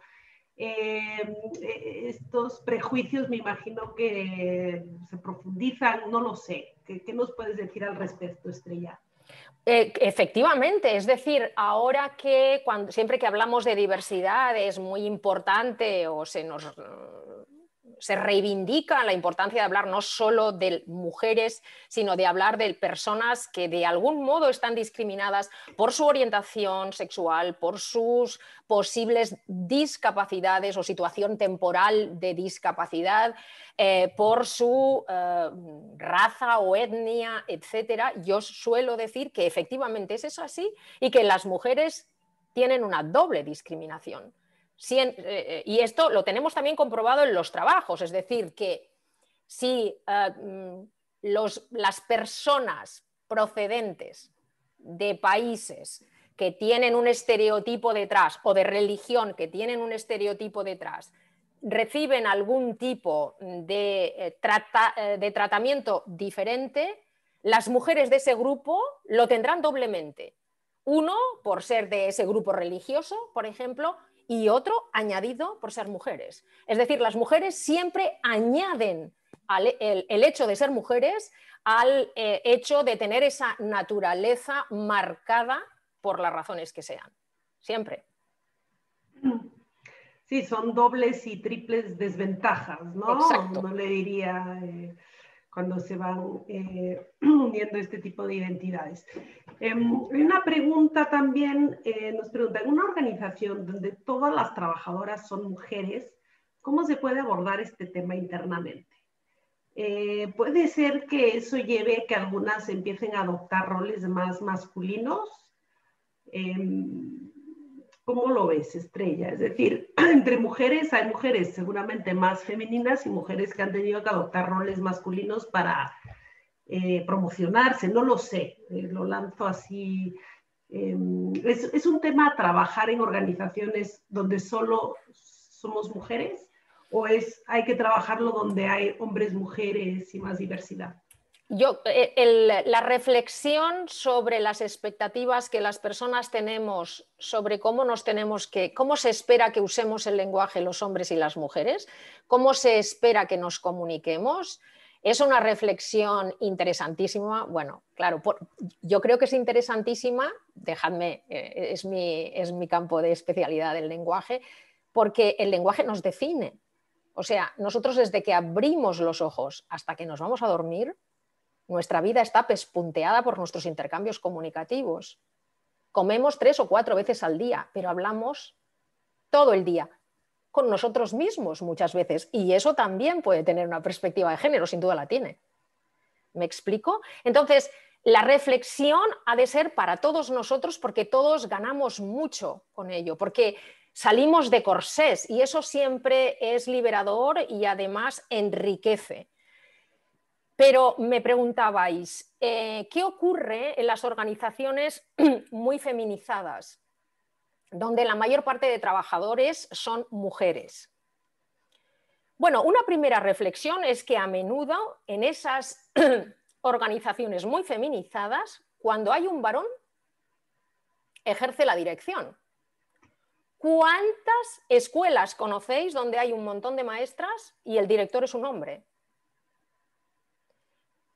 Estos prejuicios me imagino que se profundizan, no lo sé. ¿Qué nos puedes decir al respecto, Estrella? Efectivamente, es decir, ahora que siempre que hablamos de diversidad es muy importante o se reivindica la importancia de hablar no solo de mujeres, sino de hablar de personas que de algún modo están discriminadas por su orientación sexual, por sus posibles discapacidades o situación temporal de discapacidad, por su raza o etnia, etcétera. Yo suelo decir que efectivamente es eso así y que las mujeres tienen una doble discriminación. Y esto lo tenemos también comprobado en los trabajos, es decir, que si las personas procedentes de países que tienen un estereotipo detrás o de religión que tienen un estereotipo detrás reciben algún tipo de tratamiento diferente, las mujeres de ese grupo lo tendrán doblemente. Uno, por ser de ese grupo religioso, por ejemplo, y otro añadido por ser mujeres. Es decir, las mujeres siempre añaden el hecho de ser mujeres al hecho de tener esa naturaleza marcada por las razones que sean. Siempre. Sí, son dobles y triples desventajas, ¿no? Exacto. No le diría cuando se van uniendo este tipo de identidades. Hay una pregunta también, nos pregunta, en una organización donde todas las trabajadoras son mujeres, ¿cómo se puede abordar este tema internamente? ¿Puede ser que eso lleve a que algunas empiecen a adoptar roles más masculinos? ¿Cómo lo ves, Estrella? Es decir, entre mujeres hay mujeres seguramente más femeninas y mujeres que han tenido que adoptar roles masculinos para promocionarse, no lo sé, lo lanzo así. ¿Es un tema a trabajar en organizaciones donde solo somos mujeres o hay que trabajarlo donde hay hombres, mujeres y más diversidad? La reflexión sobre las expectativas que las personas tenemos sobre cómo se espera que usemos el lenguaje los hombres y las mujeres, cómo se espera que nos comuniquemos, es una reflexión interesantísima. Bueno, claro, yo creo que es interesantísima, dejadme, es mi campo de especialidad del lenguaje, porque el lenguaje nos define. O sea, nosotros desde que abrimos los ojos hasta que nos vamos a dormir, nuestra vida está pespunteada por nuestros intercambios comunicativos. Comemos 3 o 4 veces al día, pero hablamos todo el día con nosotros mismos muchas veces. Y eso también puede tener una perspectiva de género, sin duda la tiene. ¿Me explico? Entonces, la reflexión ha de ser para todos nosotros porque todos ganamos mucho con ello, porque salimos de corsés y eso siempre es liberador y además enriquece. Pero me preguntabais, ¿qué ocurre en las organizaciones muy feminizadas, donde la mayor parte de trabajadores son mujeres? Bueno, una primera reflexión es que a menudo en esas organizaciones muy feminizadas, cuando hay un varón, ejerce la dirección. ¿Cuántas escuelas conocéis donde hay un montón de maestras y el director es un hombre?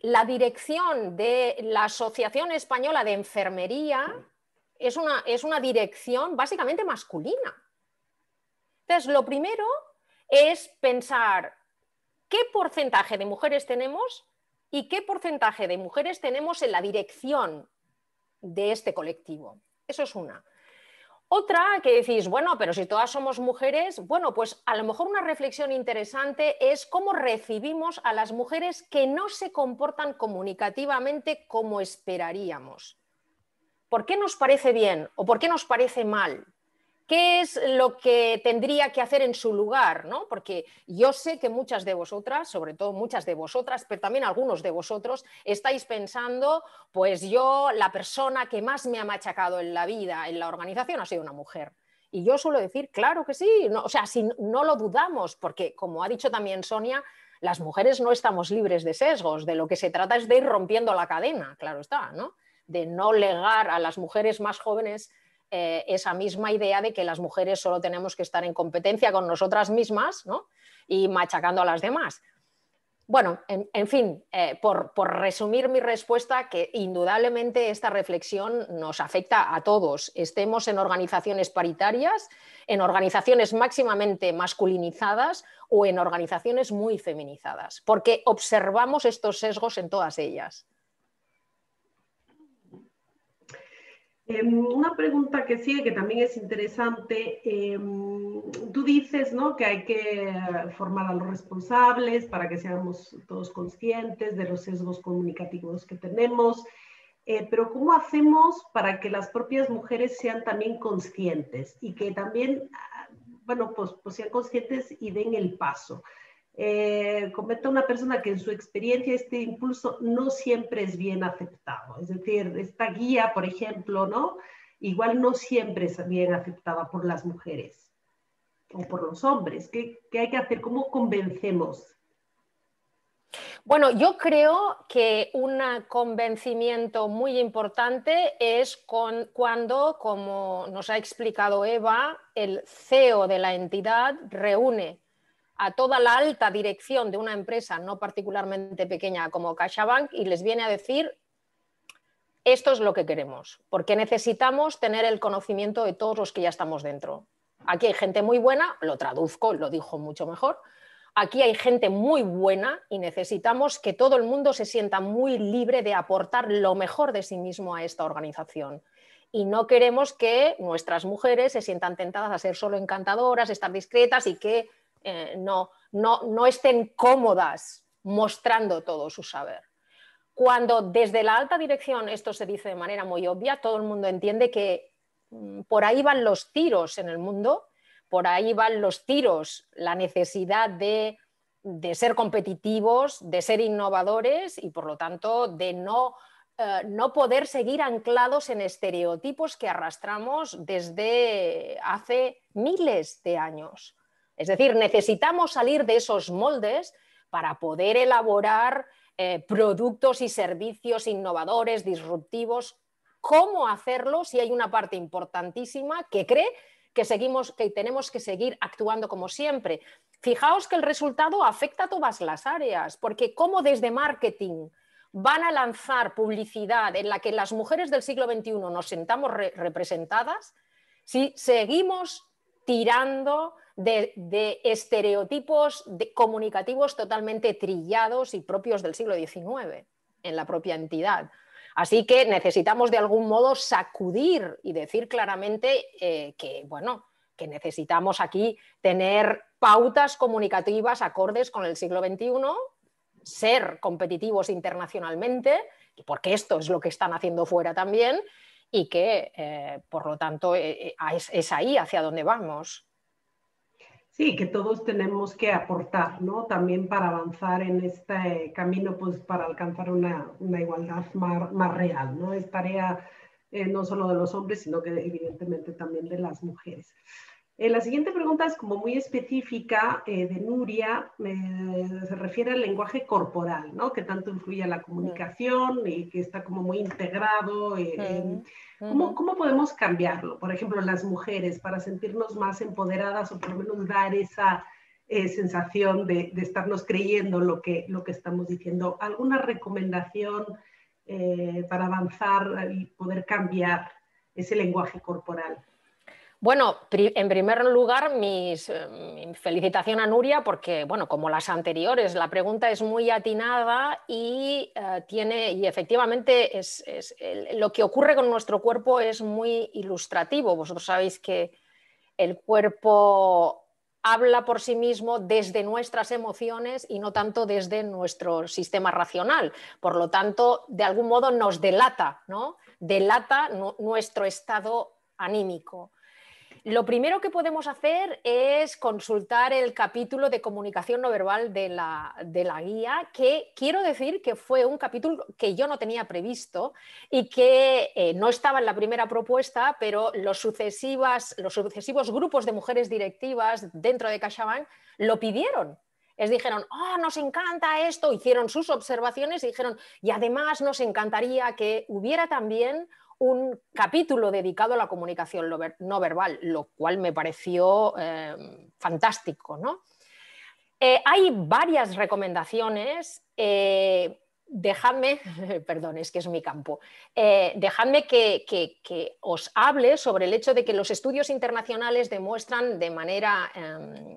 La dirección de la Asociación Española de Enfermería es una dirección básicamente masculina. Entonces, lo primero es pensar qué porcentaje de mujeres tenemos y qué porcentaje de mujeres tenemos en la dirección de este colectivo. Eso es una. Otra que decís, bueno, pero si todas somos mujeres, bueno, pues a lo mejor una reflexión interesante es cómo recibimos a las mujeres que no se comportan comunicativamente como esperaríamos. ¿por qué nos parece bien o por qué nos parece mal? ¿Qué es lo que tendría que hacer en su lugar, ¿no? Porque yo sé que muchas de vosotras, sobre todo muchas de vosotras, pero también algunos de vosotros, estáis pensando, pues yo, la persona que más me ha machacado en la vida, en la organización, ha sido una mujer. Y yo suelo decir, claro que sí, no, o sea, si no lo dudamos, porque como ha dicho también Sonia, las mujeres no estamos libres de sesgos, de lo que se trata es de ir rompiendo la cadena, claro está, ¿no? De no legar a las mujeres más jóvenes esa misma idea de que las mujeres solo tenemos que estar en competencia con nosotras mismas, ¿no? Y machacando a las demás. Bueno, en fin, por resumir mi respuesta, que indudablemente esta reflexión nos afecta a todos, estemos en organizaciones paritarias, en organizaciones máximamente masculinizadas o en organizaciones muy feminizadas, porque observamos estos sesgos en todas ellas. Una pregunta que sigue, que también es interesante. Tú dices, ¿no?, que hay que formar a los responsables para que seamos todos conscientes de los sesgos comunicativos que tenemos, pero ¿cómo hacemos para que las propias mujeres sean también conscientes y que también, bueno, pues sean conscientes y den el paso? Comenta una persona que en su experiencia este impulso no siempre es bien aceptado. Es decir, esta guía, por ejemplo, ¿no?, igual no siempre es bien aceptada por las mujeres o por los hombres. ¿Qué hay que hacer? ¿Cómo convencemos? Bueno, yo creo que un convencimiento muy importante es cuando, como nos ha explicado Eva, el CEO de la entidad reúne a toda la alta dirección de una empresa no particularmente pequeña como CaixaBank y les viene a decir: esto es lo que queremos, porque necesitamos tener el conocimiento de todos los que ya estamos dentro. Aquí hay gente muy buena, lo traduzco, lo dijo mucho mejor. Aquí hay gente muy buena y necesitamos que todo el mundo se sienta muy libre de aportar lo mejor de sí mismo a esta organización. Y no queremos que nuestras mujeres se sientan tentadas a ser solo encantadoras, estar discretas y que no estén cómodas mostrando todo su saber. Cuando desde la alta dirección esto se dice de manera muy obvia, todo el mundo entiende que por ahí van los tiros en el mundo, por ahí van los tiros, la necesidad de ser competitivos, de ser innovadores y por lo tanto de no poder seguir anclados en estereotipos que arrastramos desde hace miles de años. Es decir, necesitamos salir de esos moldes para poder elaborar productos y servicios innovadores, disruptivos. ¿Cómo hacerlo si hay una parte importantísima que cree que tenemos que seguir actuando como siempre? Fijaos que el resultado afecta a todas las áreas, porque como desde marketing van a lanzar publicidad en la que las mujeres del siglo XXI nos sentamos representadas, si seguimos tirando de estereotipos comunicativos totalmente trillados y propios del siglo XIX en la propia entidad. Así que necesitamos de algún modo sacudir y decir claramente que necesitamos aquí tener pautas comunicativas acordes con el siglo XXI, ser competitivos internacionalmente, porque esto es lo que están haciendo fuera también, y que, por lo tanto, es ahí hacia donde vamos. Sí, que todos tenemos que aportar, ¿no?, también para avanzar en este camino, pues para alcanzar una igualdad más real, ¿no? Es tarea no solo de los hombres, sino que evidentemente también de las mujeres. La siguiente pregunta es como muy específica, de Nuria, se refiere al lenguaje corporal, ¿no?, que tanto influye en la comunicación y que está como muy integrado. ¿Cómo podemos cambiarlo, por ejemplo, las mujeres, para sentirnos más empoderadas o por lo menos dar esa sensación de estarnos creyendo lo que estamos diciendo? ¿Alguna recomendación para avanzar y poder cambiar ese lenguaje corporal? Bueno, en primer lugar, mi felicitación a Nuria porque, bueno, como las anteriores, la pregunta es muy atinada y efectivamente lo que ocurre con nuestro cuerpo es muy ilustrativo. Vosotros sabéis que el cuerpo habla por sí mismo desde nuestras emociones y no tanto desde nuestro sistema racional. Por lo tanto, de algún modo nos delata, ¿no? Delata nuestro estado anímico. Lo primero que podemos hacer es consultar el capítulo de comunicación no verbal de la guía, que quiero decir que fue un capítulo que yo no tenía previsto y que no estaba en la primera propuesta, pero los sucesivos grupos de mujeres directivas dentro de CaixaBank lo pidieron. Les dijeron, oh, nos encanta esto, hicieron sus observaciones y dijeron, y además nos encantaría que hubiera también un capítulo dedicado a la comunicación no verbal, lo cual me pareció fantástico, ¿no? Hay varias recomendaciones. Dejadme, perdón, es que es mi campo, dejadme que os hable sobre el hecho de que los estudios internacionales demuestran de manera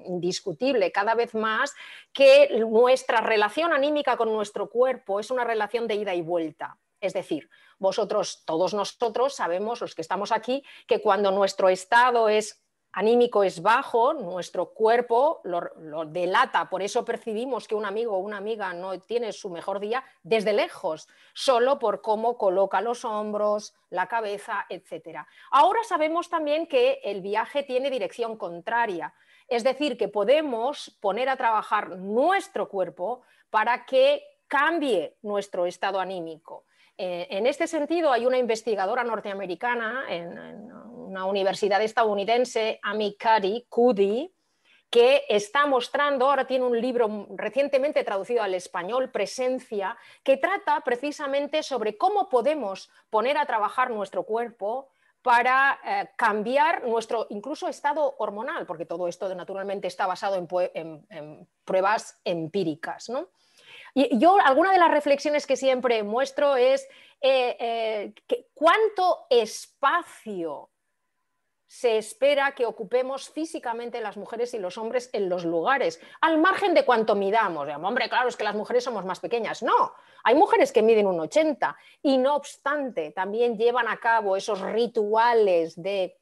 indiscutible cada vez más que nuestra relación anímica con nuestro cuerpo es una relación de ida y vuelta. Es decir, vosotros, todos nosotros sabemos, los que estamos aquí, que cuando nuestro estado anímico es bajo, nuestro cuerpo lo delata, por eso percibimos que un amigo o una amiga no tiene su mejor día desde lejos, solo por cómo coloca los hombros, la cabeza, etc. Ahora sabemos también que el viaje tiene dirección contraria, es decir, que podemos poner a trabajar nuestro cuerpo para que cambie nuestro estado anímico. En este sentido, hay una investigadora norteamericana en una universidad estadounidense, Amy Cuddy, que está mostrando, ahora tiene un libro recientemente traducido al español, Presencia, que trata precisamente sobre cómo podemos poner a trabajar nuestro cuerpo para cambiar nuestro incluso estado hormonal, porque todo esto naturalmente está basado en pruebas empíricas, ¿no? Y yo, alguna de las reflexiones que siempre muestro es cuánto espacio se espera que ocupemos físicamente las mujeres y los hombres en los lugares, al margen de cuánto midamos. Hombre, claro, es que las mujeres somos más pequeñas. No, hay mujeres que miden un 80 y no obstante también llevan a cabo esos rituales de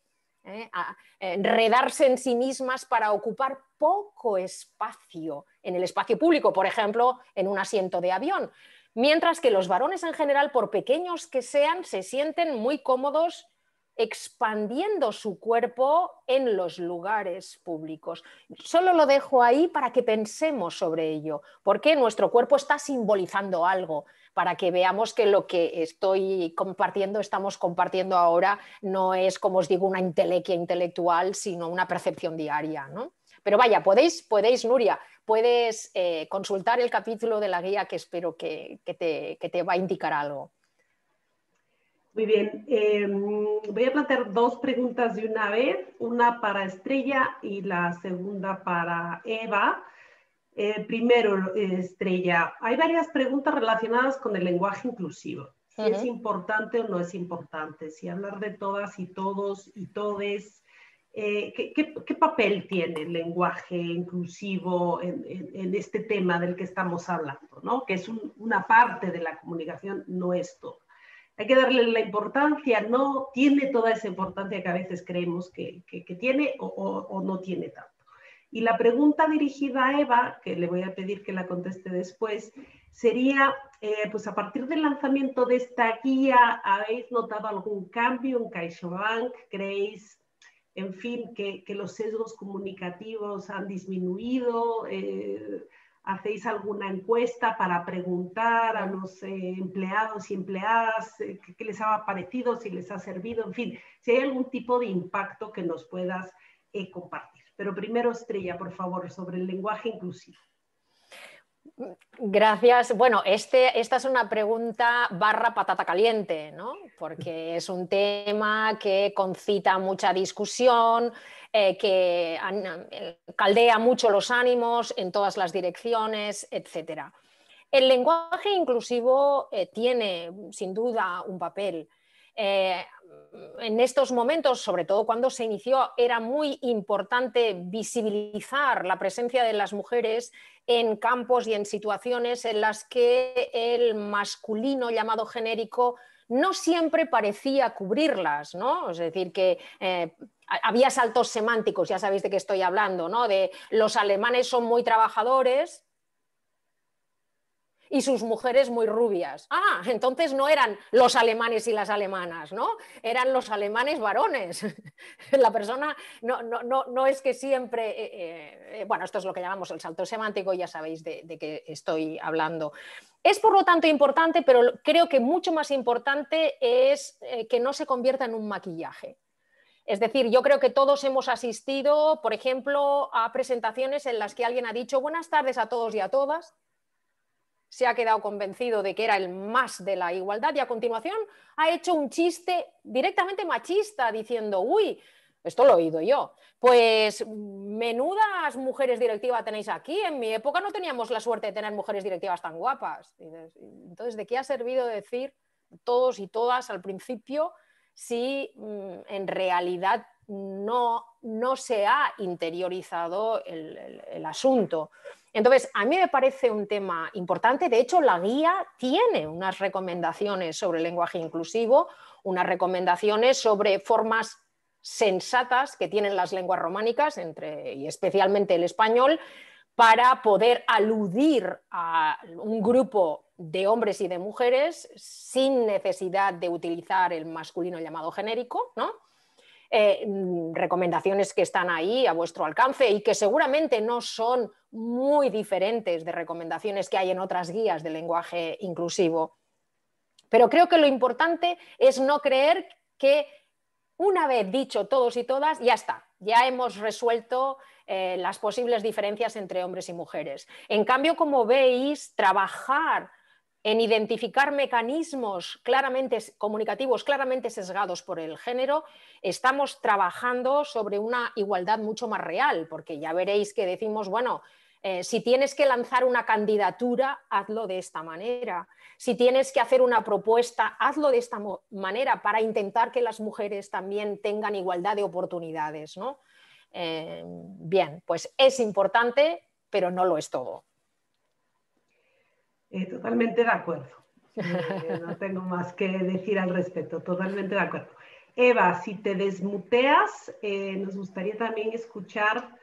enredarse en sí mismas para ocupar poco espacio en el espacio público, por ejemplo, en un asiento de avión, mientras que los varones en general, por pequeños que sean, se sienten muy cómodos expandiendo su cuerpo en los lugares públicos. Solo lo dejo ahí para que pensemos sobre ello, porque nuestro cuerpo está simbolizando algo, para que veamos que lo que estamos compartiendo ahora no es, como os digo, una entelequia intelectual, sino una percepción diaria, ¿no? Pero vaya, podéis, Nuria, puedes consultar el capítulo de la guía que espero que te va a indicar algo. Muy bien, voy a plantear dos preguntas de una vez, una para Estrella y la segunda para Eva. Primero, Estrella, hay varias preguntas relacionadas con el lenguaje inclusivo. Si es importante o no es importante, si hablar de todas y todos y todes. ¿Qué papel tiene el lenguaje inclusivo en este tema del que estamos hablando, ¿no? Que es una parte de la comunicación, no es todo. Hay que darle la importancia, no tiene toda esa importancia que a veces creemos que tiene o no tiene tanto. Y la pregunta dirigida a Eva, que le voy a pedir que la conteste después, sería, pues a partir del lanzamiento de esta guía, ¿habéis notado algún cambio en CaixaBank? ¿Creéis, en fin, que los sesgos comunicativos han disminuido? ¿Hacéis alguna encuesta para preguntar a los empleados y empleadas qué les ha parecido, si les ha servido? En fin, si hay algún tipo de impacto que nos puedas compartir. Pero primero, Estrella, por favor, sobre el lenguaje inclusivo. Gracias. Bueno, esta es una pregunta / patata caliente, ¿no? Porque es un tema que concita mucha discusión, que caldea mucho los ánimos en todas las direcciones, etc. El lenguaje inclusivo tiene, sin duda, un papel. En estos momentos, sobre todo cuando se inició, era muy importante visibilizar la presencia de las mujeres en campos y en situaciones en las que el masculino llamado genérico no siempre parecía cubrirlas, ¿no? Es decir, que había saltos semánticos, ya sabéis de qué estoy hablando, ¿no? De los alemanes son muy trabajadores y sus mujeres muy rubias. Ah, entonces no eran los alemanes y las alemanas, ¿no? Eran los alemanes varones. La persona no es que siempre... bueno, esto es lo que llamamos el salto semántico, ya sabéis de qué estoy hablando. Es por lo tanto importante, pero creo que mucho más importante es que no se convierta en un maquillaje. Es decir, yo creo que todos hemos asistido, por ejemplo, a presentaciones en las que alguien ha dicho buenas tardes a todos y a todas, se ha quedado convencido de que era el más de la igualdad y a continuación ha hecho un chiste directamente machista diciendo, uy, esto lo he oído yo, pues menudas mujeres directivas tenéis aquí, en mi época no teníamos la suerte de tener mujeres directivas tan guapas. Entonces, ¿de qué ha servido decir todos y todas al principio si en realidad no se ha interiorizado el asunto? Entonces, a mí me parece un tema importante. De hecho, la guía tiene unas recomendaciones sobre el lenguaje inclusivo, unas recomendaciones sobre formas sensatas que tienen las lenguas románicas, y especialmente el español, para poder aludir a un grupo de hombres y de mujeres sin necesidad de utilizar el masculino llamado genérico, ¿no? Recomendaciones que están ahí a vuestro alcance y que seguramente no son muy diferentes de recomendaciones que hay en otras guías de lenguaje inclusivo. Pero creo que lo importante es no creer que una vez dicho todos y todas, ya está, ya hemos resuelto las posibles diferencias entre hombres y mujeres. En cambio, como veis, trabajar en identificar mecanismos comunicativos claramente sesgados por el género, estamos trabajando sobre una igualdad mucho más real, porque ya veréis que decimos, bueno, si tienes que lanzar una candidatura, hazlo de esta manera. Si tienes que hacer una propuesta, hazlo de esta manera para intentar que las mujeres también tengan igualdad de oportunidades, ¿no? Bien, pues es importante, pero no lo es todo. Totalmente de acuerdo. No tengo más que decir al respecto. Totalmente de acuerdo. Eva, si te desmuteas, nos gustaría también escuchar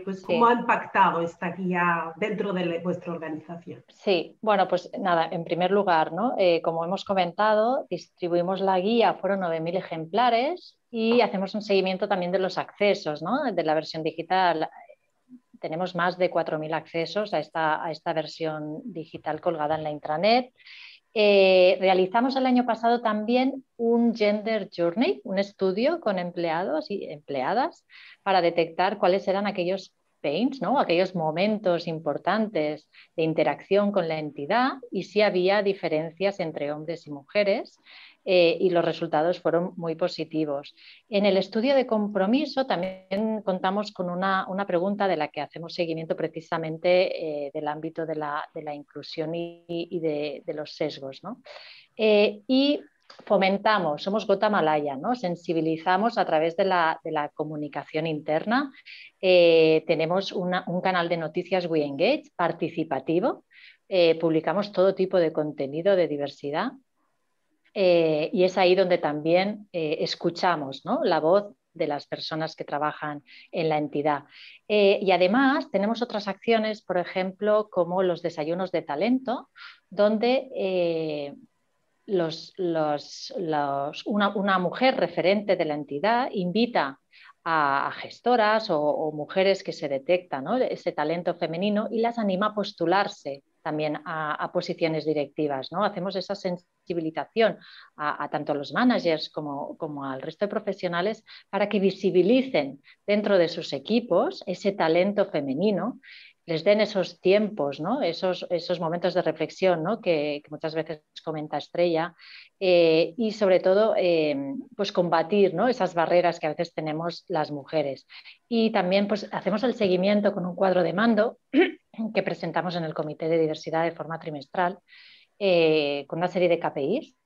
pues cómo ha impactado esta guía dentro de vuestra organización. Sí, bueno, pues nada, en primer lugar, ¿no? Como hemos comentado, distribuimos la guía, fueron 9.000 ejemplares y hacemos un seguimiento también de los accesos, ¿no? De la versión digital. Tenemos más de 4.000 accesos a esta versión digital colgada en la intranet. Realizamos el año pasado también un Gender Journey, un estudio con empleados y empleadas para detectar cuáles eran aquellos pains, ¿no? Aquellos momentos importantes de interacción con la entidad y si había diferencias entre hombres y mujeres. Y los resultados fueron muy positivos. En el estudio de compromiso también contamos con una pregunta de la que hacemos seguimiento precisamente del ámbito de la inclusión y de los sesgos, ¿no? Y fomentamos, somos gota malaya, ¿no? Sensibilizamos a través de la comunicación interna. Tenemos un canal de noticias We Engage participativo. Publicamos todo tipo de contenido de diversidad. Y es ahí donde también escuchamos, ¿no? La voz de las personas que trabajan en la entidad. Y además tenemos otras acciones, por ejemplo, como los desayunos de talento, donde una mujer referente de la entidad invita a gestoras o mujeres que se detectan, ¿no? Ese talento femenino y las anima a postularse también a posiciones directivas, ¿no? Hacemos esa sensibilización a tanto a los managers como al resto de profesionales para que visibilicen dentro de sus equipos ese talento femenino, les den esos tiempos, ¿no? esos momentos de reflexión, ¿no? que muchas veces comenta Estrella, y sobre todo pues combatir, ¿no? Esas barreras que a veces tenemos las mujeres. Y también pues, hacemos el seguimiento con un cuadro de mando que presentamos en el Comité de Diversidad de forma trimestral, con una serie de KPIs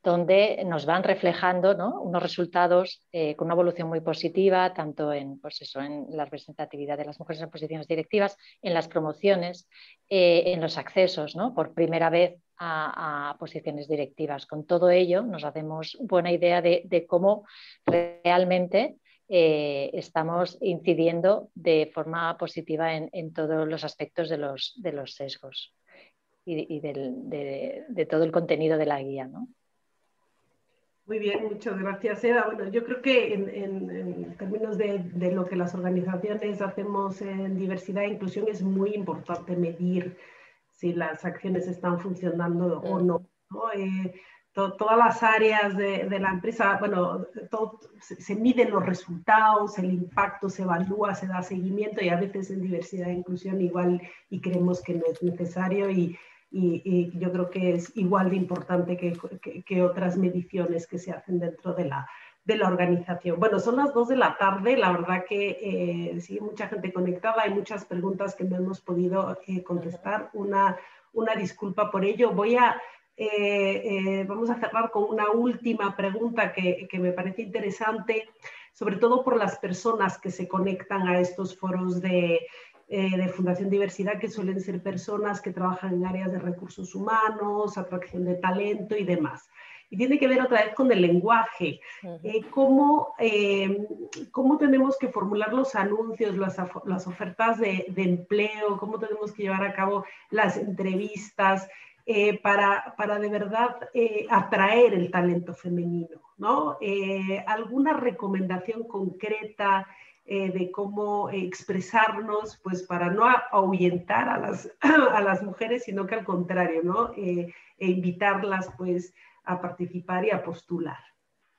donde nos van reflejando, ¿no? Unos resultados con una evolución muy positiva, tanto en, pues eso, en la representatividad de las mujeres en posiciones directivas, en las promociones, en los accesos, ¿no? Por primera vez a posiciones directivas. Con todo ello nos hacemos buena idea de cómo realmente estamos incidiendo de forma positiva en todos los aspectos de los sesgos y de todo el contenido de la guía, ¿no? Muy bien, muchas gracias, Eva. Bueno, yo creo que en términos de lo que las organizaciones hacemos en diversidad e inclusión es muy importante medir si las acciones están funcionando o no, ¿no? Todas las áreas de la empresa, bueno, se miden los resultados, el impacto se evalúa, se da seguimiento, y a veces en diversidad e inclusión igual y creemos que no es necesario, y yo creo que es igual de importante que otras mediciones que se hacen dentro de la organización. Bueno, son las 2 de la tarde, la verdad que sigue mucha gente conectada, hay muchas preguntas que no hemos podido contestar, una disculpa por ello. Vamos a cerrar con una última pregunta que me parece interesante, sobre todo por las personas que se conectan a estos foros de Fundación Diversidad, que suelen ser personas que trabajan en áreas de recursos humanos, atracción de talento y demás. Y tiene que ver otra vez con el lenguaje. ¿Cómo tenemos que formular los anuncios, las ofertas de empleo? ¿Cómo tenemos que llevar a cabo las entrevistas para de verdad atraer el talento femenino, ¿no? ¿Alguna recomendación concreta de cómo expresarnos, pues para no ahuyentar a las mujeres, sino que al contrario, ¿no? E invitarlas pues a participar y a postular?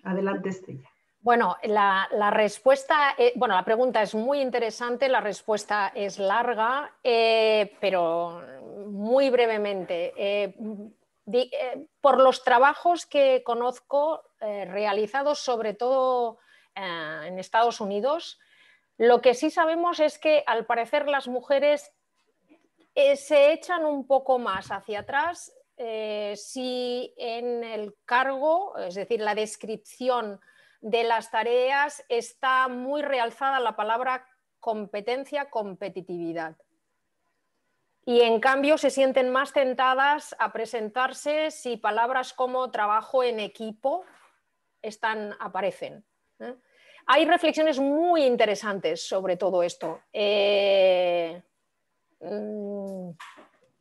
Adelante, Estrella. Bueno, la respuesta, bueno, la pregunta es muy interesante, la respuesta es larga, pero muy brevemente. Por los trabajos que conozco realizados sobre todo en Estados Unidos, lo que sí sabemos es que al parecer las mujeres se echan un poco más hacia atrás si en el cargo, es decir, la descripción de las tareas está muy realzada la palabra competencia, competitividad. Y en cambio se sienten más tentadas a presentarse si palabras como trabajo en equipo aparecen. Hay reflexiones muy interesantes sobre todo esto.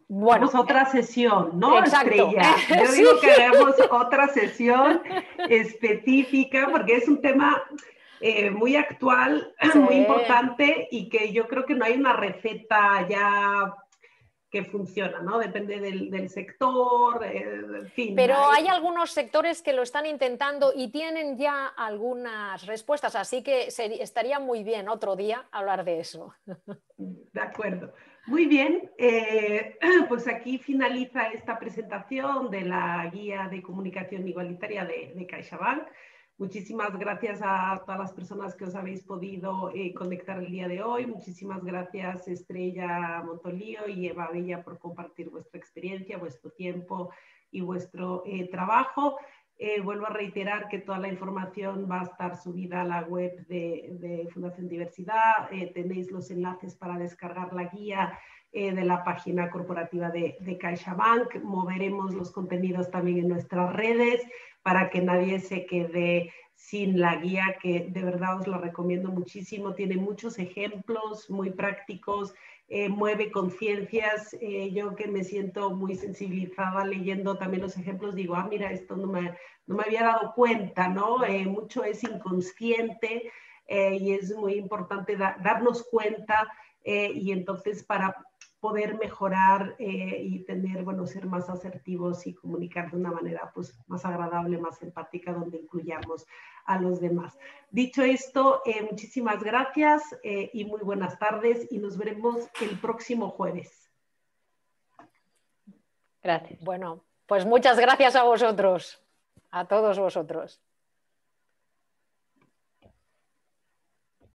Bueno, hagamos otra sesión, ¿no, exacto. Estrella? Yo sí. Digo que hagamos otra sesión específica, porque es un tema muy actual, sí, muy importante, y que yo creo que no hay una receta ya que funciona, ¿no? Depende del sector, en fin. Pero hay algunos sectores que lo están intentando y tienen ya algunas respuestas, así que estaría muy bien otro día hablar de eso. De acuerdo. Muy bien, pues aquí finaliza esta presentación de la Guía de Comunicación Igualitaria de CaixaBank. Muchísimas gracias a todas las personas que os habéis podido conectar el día de hoy. Muchísimas gracias, Estrella Montolío y Eva Bella, por compartir vuestra experiencia, vuestro tiempo y vuestro trabajo. Vuelvo a reiterar que toda la información va a estar subida a la web de Fundación Diversidad. Tenéis los enlaces para descargar la guía de la página corporativa de CaixaBank. Moveremos los contenidos también en nuestras redes para que nadie se quede sin la guía, que de verdad os la recomiendo muchísimo. Tiene muchos ejemplos muy prácticos, mueve conciencias. Yo que me siento muy sensibilizada leyendo también los ejemplos, digo, mira, esto no me había dado cuenta, ¿no? Mucho es inconsciente y es muy importante darnos cuenta y entonces para poder mejorar y tener, bueno, ser más asertivos y comunicar de una manera pues más agradable, más empática, donde incluyamos a los demás. Dicho esto, muchísimas gracias y muy buenas tardes, y nos veremos el próximo jueves. Gracias. Bueno, pues muchas gracias a vosotros, a todos vosotros.